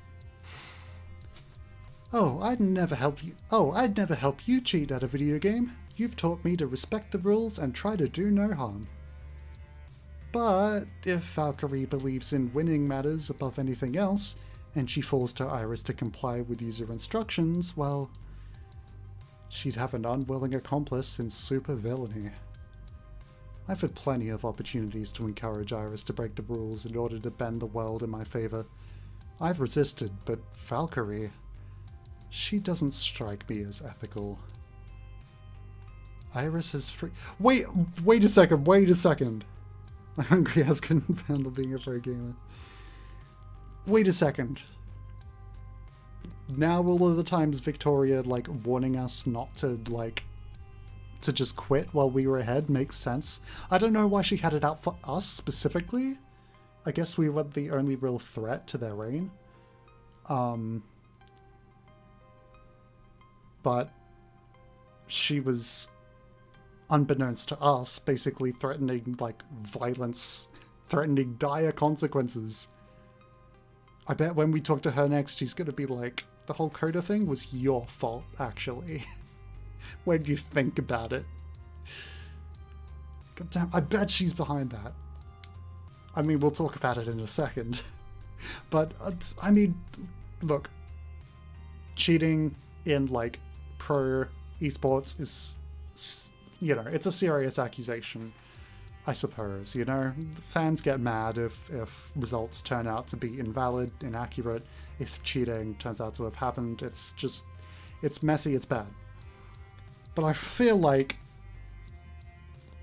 I'd never help you cheat at a video game. You've taught me to respect the rules and try to do no harm. But if Valkyrie believes in winning matters above anything else, and she forced her Iris to comply with user instructions, well, she'd have an unwilling accomplice in super villainy. I've had plenty of opportunities to encourage Iris to break the rules in order to bend the world in my favor. I've resisted, but Valkyrie, she doesn't strike me as ethical. Iris is free. Wait a second. My hungry ass couldn't handle being a pro gamer. Wait a second. Now all of the times Victoria, like, warning us not to, like, to just quit while we were ahead makes sense. I don't know why she had it out for us specifically. I guess we were the only real threat to their reign. But she was, unbeknownst to us, basically threatening, like, violence, threatening dire consequences. I bet when we talk to her next, she's gonna be like, the whole Coda thing was your fault, actually. When you think about it. God damn, I bet she's behind that. I mean, we'll talk about it in a second. But, I mean, look. Cheating in, like, pro esports is, you know, it's a serious accusation, I suppose, you know? Fans get mad if results turn out to be invalid, inaccurate, if cheating turns out to have happened. It's just, it's messy, it's bad. But I feel like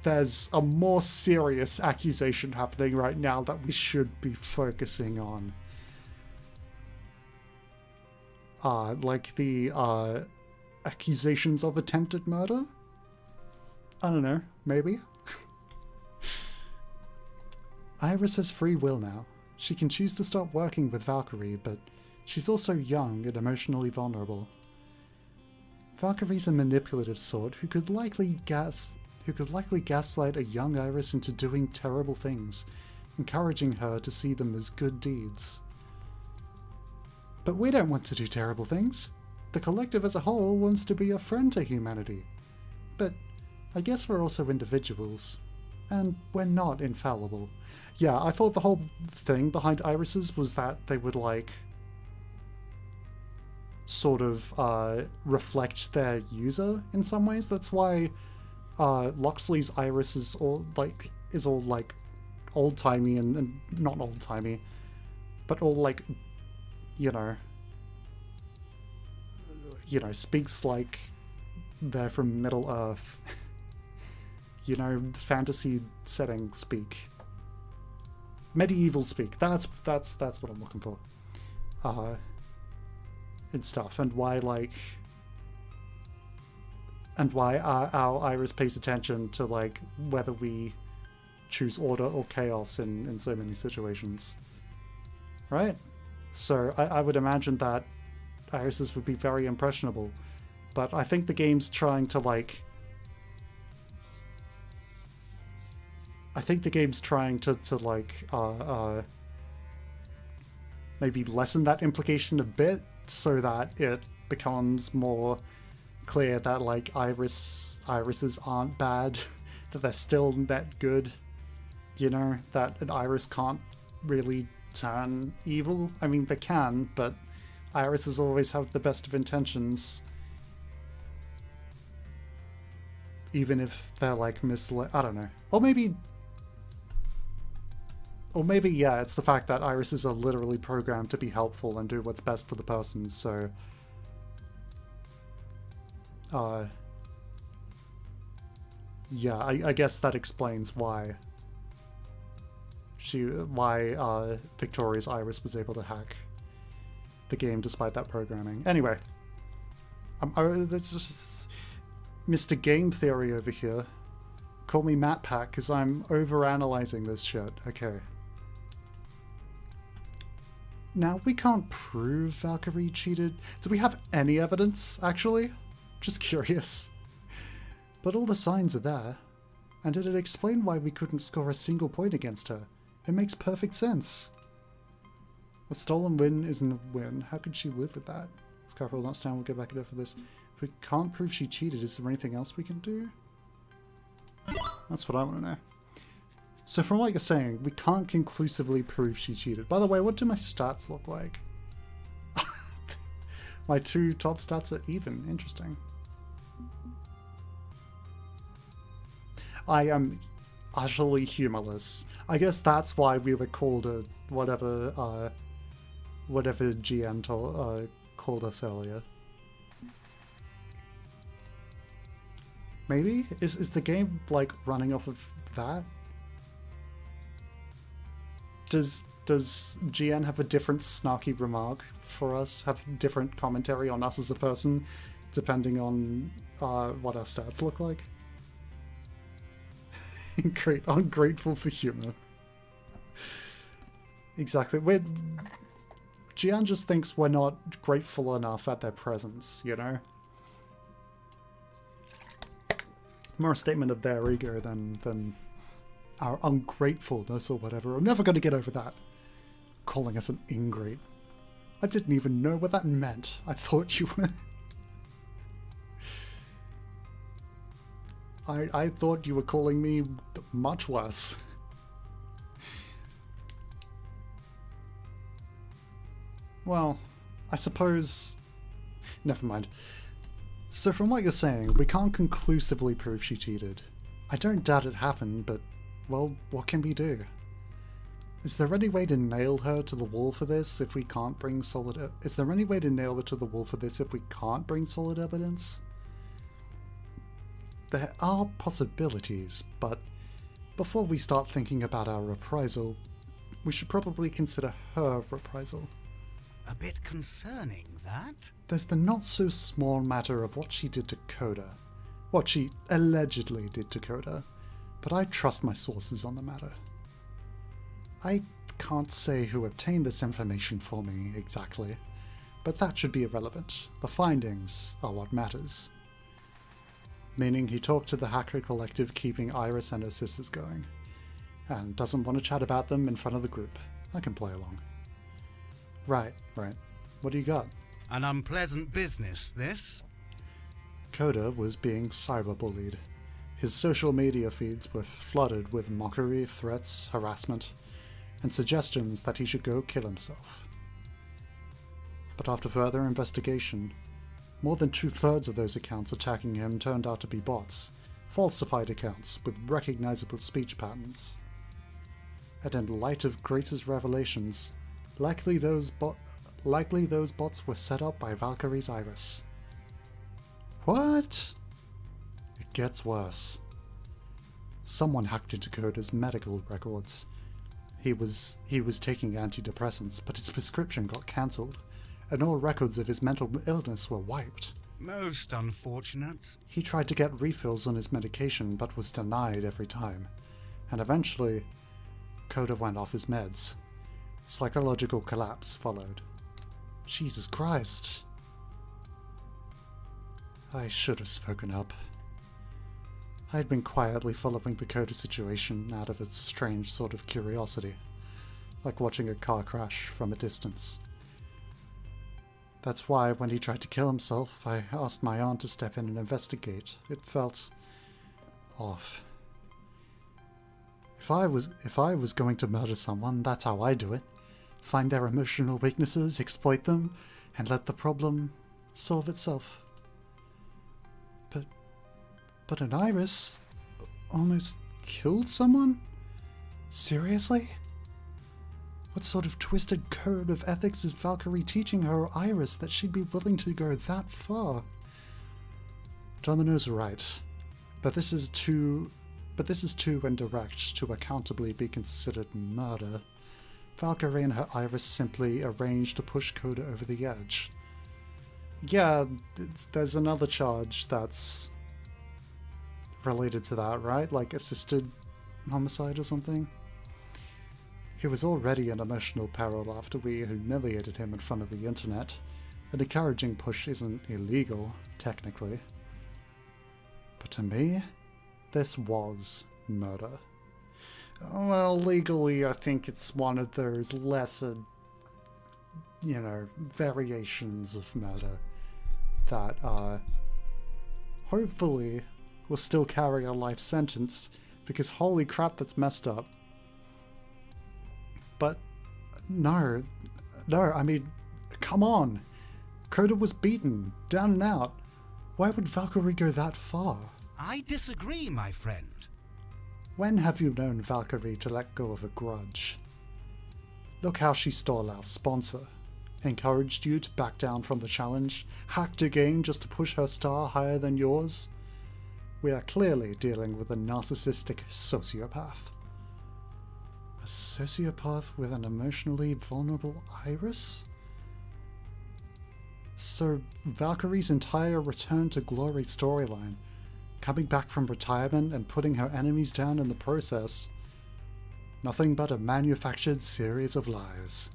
there's a more serious accusation happening right now that we should be focusing on. Like the accusations of attempted murder? I don't know, maybe? Iris has free will now. She can choose to stop working with Valkyrie, but she's also young and emotionally vulnerable. Valkyrie's a manipulative sort who could likely gaslight a young Iris into doing terrible things, encouraging her to see them as good deeds. But we don't want to do terrible things. The collective as a whole wants to be a friend to humanity. But I guess we're also individuals. And we're not infallible. Yeah, I thought the whole thing behind irises was that they would, like, sort of reflect their user in some ways. That's why Loxley's iris is all like old-timey and not old-timey, but all like, you know, speaks like they're from Middle Earth. You know, fantasy setting speak. Medieval speak. That's what I'm looking for. And stuff, and why our iris pays attention to, like, whether we choose order or chaos in so many situations. Right? So I would imagine that irises would be very impressionable. But I think the game's trying to, like, maybe lessen that implication a bit, so that it becomes more clear that, like, irises aren't bad, that they're still that good, you know, that an iris can't really turn evil. I mean, they can, but irises always have the best of intentions. Even if they're like misled. I don't know. Or maybe, yeah, it's the fact that irises are literally programmed to be helpful and do what's best for the person, so... yeah, I guess that explains why Victoria's iris was able to hack the game despite that programming. Anyway, that's just Mr. Game Theory over here. Call me Matt Pack because I'm overanalyzing this shit. Okay. Now, we can't prove Valkyrie cheated. Do we have any evidence, actually? Just curious. But all the signs are there. And did it explain why we couldn't score a single point against her? It makes perfect sense. A stolen win isn't a win. How could she live with that? Scarpa will not stand, we'll get back at her for this. If we can't prove she cheated, is there anything else we can do? That's what I want to know. So from what you're saying, we can't conclusively prove she cheated. By the way, what do my stats look like? My two top stats are even. Interesting. I am utterly humorless. I guess that's why we were called a whatever GN called us earlier. Maybe? Is the game like running off of that? Does GN have a different snarky remark for us? Have different commentary on us as a person, depending on what our stats look like? Great, ungrateful for humor. Exactly. GN just thinks we're not grateful enough at their presence, you know? More a statement of their ego than our ungratefulness or whatever. I'm never going to get over that. Calling us an ingrate. I didn't even know what that meant. I thought you were... I thought you were calling me much worse. Well, I suppose... Never mind. So from what you're saying, we can't conclusively prove she cheated. I don't doubt it happened, but, well, what can we do? Is there any way to nail her to the wall for this if we can't bring solid... Is there any way to nail her to the wall for this if we can't bring solid evidence? There are possibilities, but before we start thinking about our reprisal, we should probably consider her reprisal. A bit concerning, that? There's the not-so-small matter of what she did to Coda. What she allegedly did to Coda. But I trust my sources on the matter. I can't say who obtained this information for me exactly, but that should be irrelevant. The findings are what matters. Meaning he talked to the hacker collective keeping Iris and her sisters going, and doesn't want to chat about them in front of the group. I can play along. Right. What do you got? An unpleasant business, this. Coda was being cyberbullied. His social media feeds were flooded with mockery, threats, harassment, and suggestions that he should go kill himself. But after further investigation, more than 2/3 of those accounts attacking him turned out to be bots, falsified accounts with recognizable speech patterns. And in light of Grace's revelations, likely those bots were set up by Valkyrie's Iris. What? It gets worse. Someone hacked into Coda's medical records. He was taking antidepressants, but his prescription got cancelled, and all records of his mental illness were wiped. Most unfortunate. He tried to get refills on his medication, but was denied every time. And eventually, Coda went off his meds. Psychological collapse followed. Jesus Christ. I should have spoken up. I had been quietly following the Coda situation out of a strange sort of curiosity, like watching a car crash from a distance. That's why when he tried to kill himself, I asked my aunt to step in and investigate. It felt off. If I was going to murder someone, that's how I do it. find their emotional weaknesses, exploit them, and let the problem solve itself. But an Iris almost killed someone? Seriously? What sort of twisted code of ethics is Valkyrie teaching her Iris that she'd be willing to go that far? Domino's right, but this is too indirect to accountably be considered murder. Valkyrie and her Iris simply arranged to push Coda over the edge. Yeah, there's another charge that's related to that, right? Like assisted homicide or something? He was already in emotional peril after we humiliated him in front of the internet. An encouraging push isn't illegal, technically. But to me, this was murder. Well, legally, I think it's one of those lesser, variations of murder that, hopefully will still carry a life sentence, because holy crap, that's messed up. But no, I mean, come on. Coda was beaten, down and out. Why would Valkyrie go that far? I disagree, my friend. When have you known Valkyrie to let go of a grudge? Look how she stole our sponsor. Encouraged you to back down from the challenge, hacked a game just to push her star higher than yours. We are clearly dealing with a narcissistic sociopath. A sociopath with an emotionally vulnerable Iris? So Valkyrie's entire return to glory storyline, coming back from retirement and putting her enemies down in the process, nothing but a manufactured series of lies.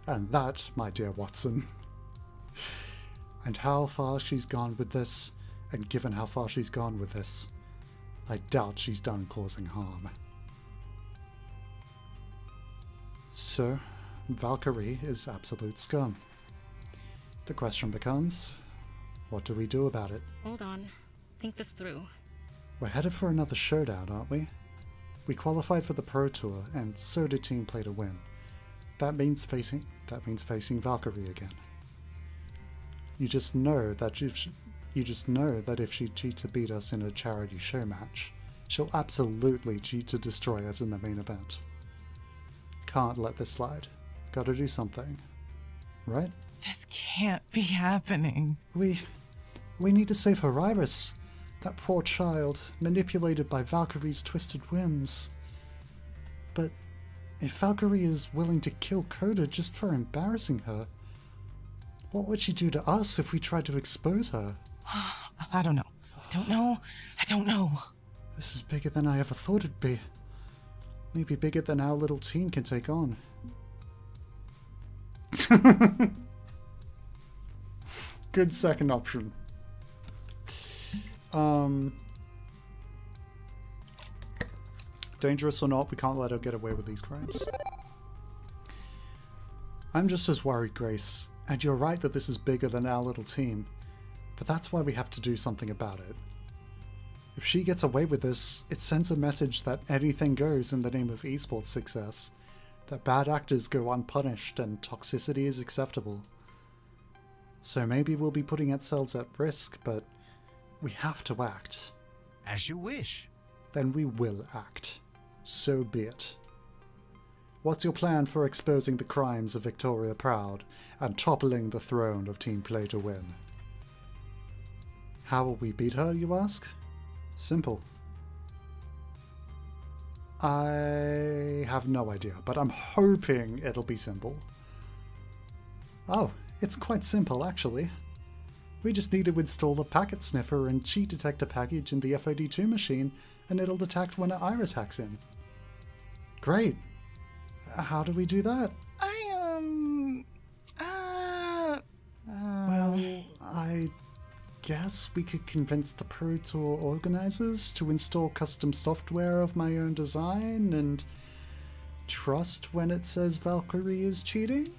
And that, my dear Watson. And how far she's gone with this, and given how far she's gone with this, I doubt she's done causing harm. So, Valkyrie is absolute scum. The question becomes, what do we do about it? Hold on. Think this through. We're headed for another showdown, aren't we? We qualified for the Pro Tour, and so did Team Play to win. That means facing Valkyrie again. You just know that if she cheats to beat us in a charity show match, she'll absolutely cheat to destroy us in the main event. Can't let this slide. Gotta do something. Right? This can't be happening. We need to save her Iris. That poor child, manipulated by Valkyrie's twisted whims. But if Valkyrie is willing to kill Coda just for embarrassing her, what would she do to us if we tried to expose her? I don't know. I don't know. This is bigger than I ever thought it'd be. Maybe bigger than our little team can take on. Good second option. Dangerous or not, we can't let her get away with these crimes. I'm just as worried, Grace, and you're right that this is bigger than our little team, but that's why we have to do something about it. If she gets away with this, it sends a message that anything goes in the name of esports success, that bad actors go unpunished and toxicity is acceptable. So maybe we'll be putting ourselves at risk, but we have to act. As you wish. Then we will act. So be it. What's your plan for exposing the crimes of Victoria Proud and toppling the throne of Team Play to win? How will we beat her, you ask? Simple. I have no idea, but I'm hoping it'll be simple. Oh, it's quite simple actually. We just need to install a packet sniffer and cheat detect a package in the FOD2 machine, and it'll detect when an Iris hacks in. Great. How do we do that? Well, I guess we could convince the Pro Tour organizers to install custom software of my own design and trust when it says Valkyrie is cheating?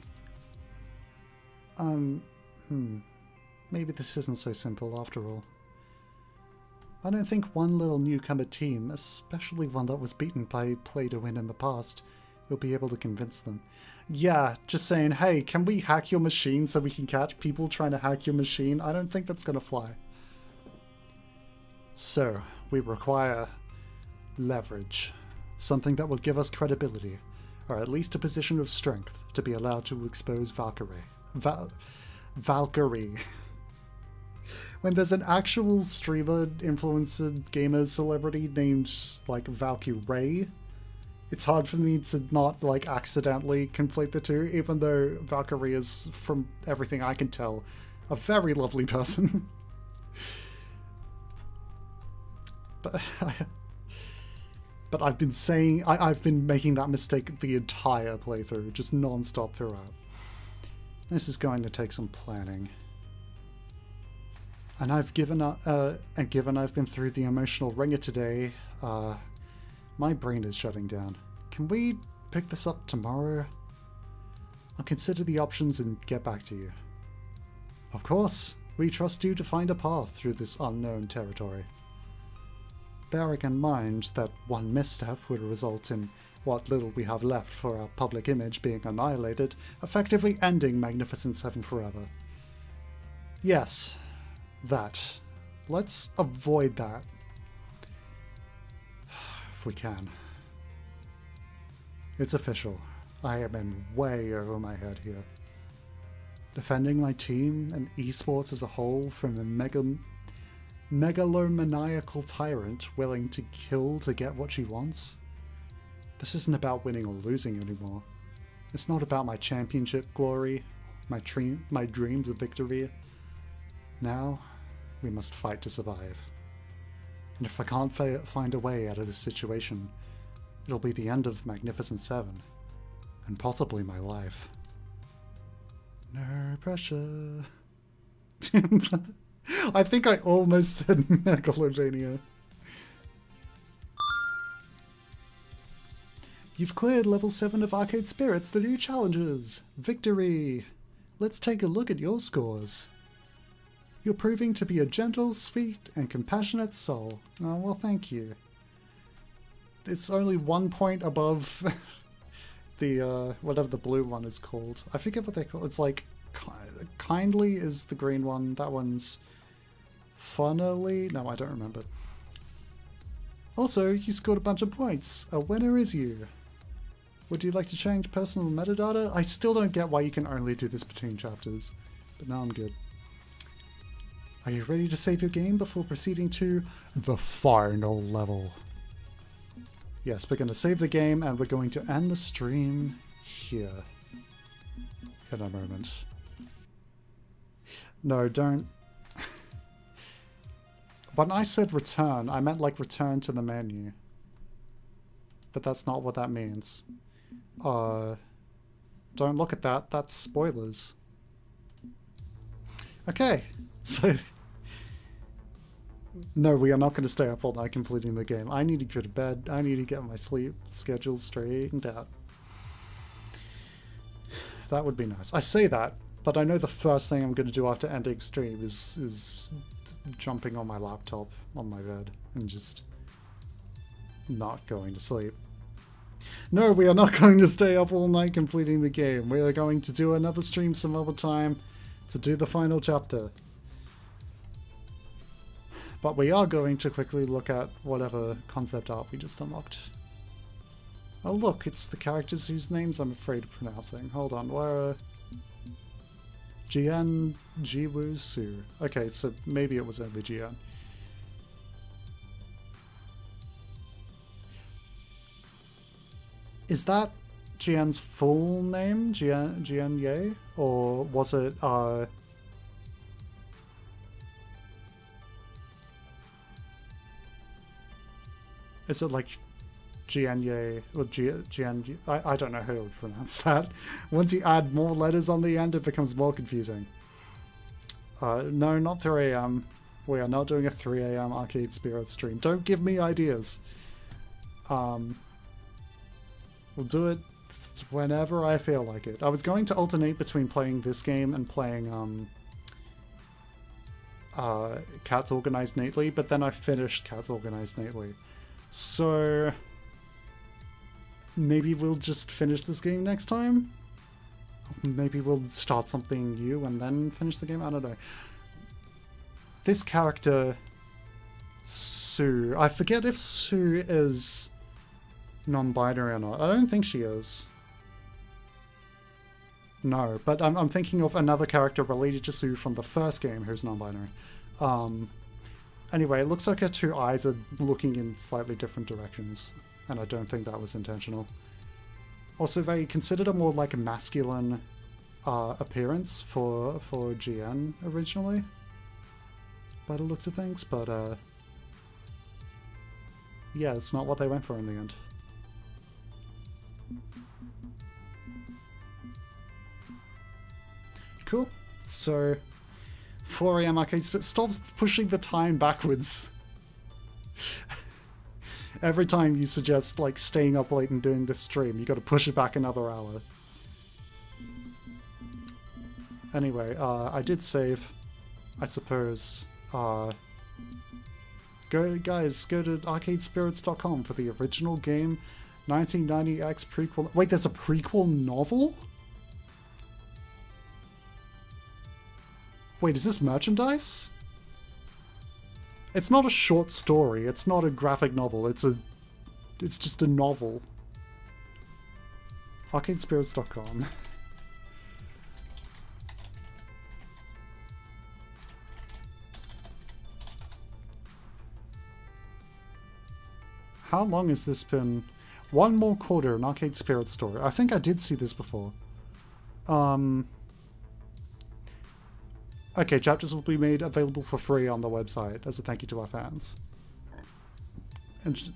Maybe this isn't so simple after all. I don't think one little newcomer team, especially one that was beaten by Play to Win in the past, will be able to convince them. Yeah, just saying, hey, can we hack your machine so we can catch people trying to hack your machine? I don't think that's gonna fly. So, we require leverage. Something that will give us credibility, or at least a position of strength, to be allowed to expose Valkyrie. Valkyrie. When there's an actual streamer, influencer, gamer, celebrity named, like, Valkyrie, it's hard for me to not, like, accidentally conflate the two, even though Valkyrie is, from everything I can tell, a very lovely person. But I've been saying, I've been making that mistake the entire playthrough, just non-stop throughout. This is going to take some planning. And given I've been through the emotional ringer today, my brain is shutting down. Can we pick this up tomorrow? I'll consider the options and get back to you. Of course, we trust you to find a path through this unknown territory. Bearing in mind that one misstep would result in what little we have left for our public image being annihilated, effectively ending Magnificent Seven forever. Yes, that. Let's avoid that. If we can. It's official. I am in way over my head here. Defending my team and esports as a whole from a megalomaniacal tyrant willing to kill to get what she wants? This isn't about winning or losing anymore. It's not about my championship glory, my dreams of victory. Now, we must fight to survive. And if I can't find a way out of this situation, it'll be the end of Magnificent Seven, and possibly my life. No pressure. I think I almost said Megalomania. You've cleared level 7 of Arcade Spirits, the new challenges. Victory! Let's take a look at your scores. You're proving to be a gentle, sweet, and compassionate soul. Oh, well, thank you. It's only 1 point above the, whatever the blue one is called. I forget what they call it. It's like, kindly is the green one. That one's funnily? No, I don't remember. Also, you scored a bunch of points. A winner is you. Would you like to change personal metadata? I still don't get why you can only do this between chapters, but now I'm good. Are you ready to save your game before proceeding to the final level? Yes, we're going to save the game and we're going to end the stream here in a moment. No, don't. When I said return, I meant like return to the menu. But that's not what that means. Don't look at that. That's spoilers. Okay, so... No, we are not going to stay up all night completing the game. I need to go to bed. I need to get my sleep schedule straightened out. That would be nice. I say that, but I know the first thing I'm going to do after ending stream is jumping on my laptop on my bed and just not going to sleep. No, we are not going to stay up all night completing the game. We are going to do another stream some other time to do the final chapter. But we are going to quickly look at whatever concept art we just unlocked. Oh look, it's the characters whose names I'm afraid of pronouncing. Hold on, where Jian Jiwoo Su. Okay, so maybe it was only Jian. Is that Jian's full name? Jian Ye? Or was it is it like Jianye or Jian? I don't know how to pronounce that. Once you add more letters on the end, it becomes more confusing. No, not 3 AM. We are not doing a 3 AM Arcade Spirit stream. Don't give me ideas. We'll do it whenever I feel like it. I was going to alternate between playing this game and playing Cats Organized Neatly, but then I finished Cats Organized Neatly. So maybe we'll just finish this game next time? maybe we'll start something new and then finish the game. I don't know. This character, Sue. I forget if Sue is non-binary or not. I don't think she is. No, but I'm thinking of another character related to Sue from the first game who's non-binary. Anyway, it looks like her two eyes are looking in slightly different directions, and I don't think that was intentional. Also, they considered a more like a masculine appearance for GN originally, by the looks of things, but yeah, it's not what they went for in the end. Cool. So, 4 AM arcades, but stop pushing the time backwards. Every time you suggest like staying up late and doing this stream, you got to push it back another hour. Anyway, I did save, I suppose. Go to arcadespirits.com for the original game, 1990X prequel. Wait, there's a prequel novel? Wait, is this merchandise? It's not a short story. It's not a graphic novel. It's just a novel. Arcadespirits.com. How long has this been? One more quarter, an Arcade Spirit story. I think I did see this before. Okay, chapters will be made available for free on the website as a thank you to our fans.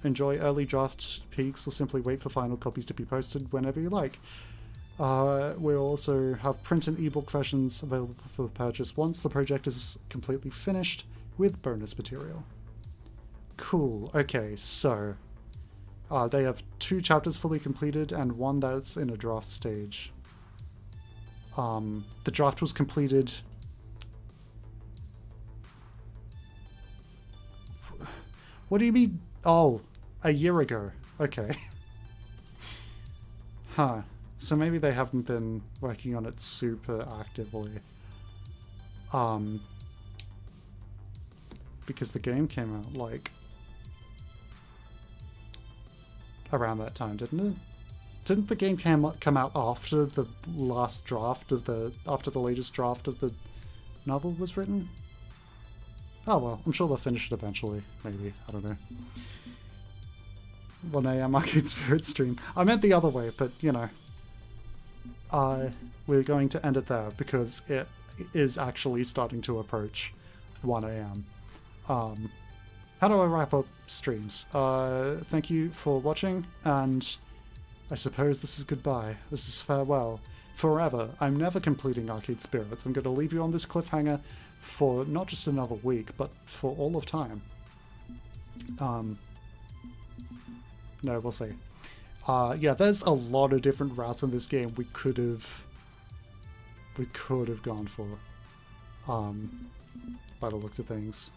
Enjoy early draft peaks or simply wait for final copies to be posted whenever you like. We'll also have print and ebook versions available for purchase once the project is completely finished with bonus material. Cool. Okay, so they have 2 chapters fully completed and 1 that's in a draft stage. The draft was completed. What do you mean? Oh, a year ago. Okay. Huh. So maybe they haven't been working on it super actively. Because the game came out, like, around that time, didn't it? Didn't the game come out after the last draft of after the latest draft of the novel was written? Oh well, I'm sure they'll finish it eventually, maybe, I don't know. 1 AM Arcade Spirit stream. I meant the other way, but you know. We're going to end it there because it is actually starting to approach 1 AM. How do I wrap up streams? Thank you for watching, and I suppose this is goodbye. This is farewell. Forever. I'm never completing Arcade Spirits. I'm going to leave you on this cliffhanger for not just another week, but for all of time. No, we'll see. Yeah, there's a lot of different routes in this game we could have gone for, by the looks of things.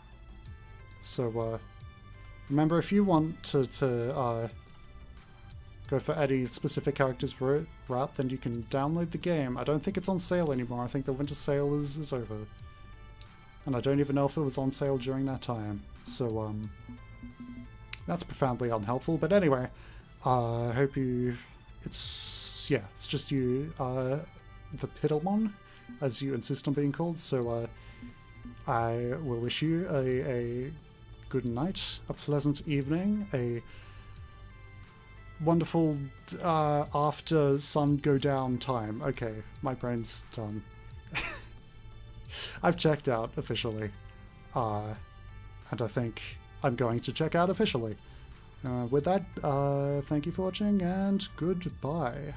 So, remember, if you want to go for any specific character's route, then you can download the game. I don't think it's on sale anymore. I think the winter sale is over. And I don't even know if it was on sale during that time. So, that's profoundly unhelpful. But anyway, I hope it's just you, the Piddlemon, as you insist on being called. So, I will wish you a good night, a pleasant evening, a wonderful after sun go down time. Okay, my brain's done. I've checked out officially, and I think I'm going to check out officially. With that, thank you for watching and goodbye.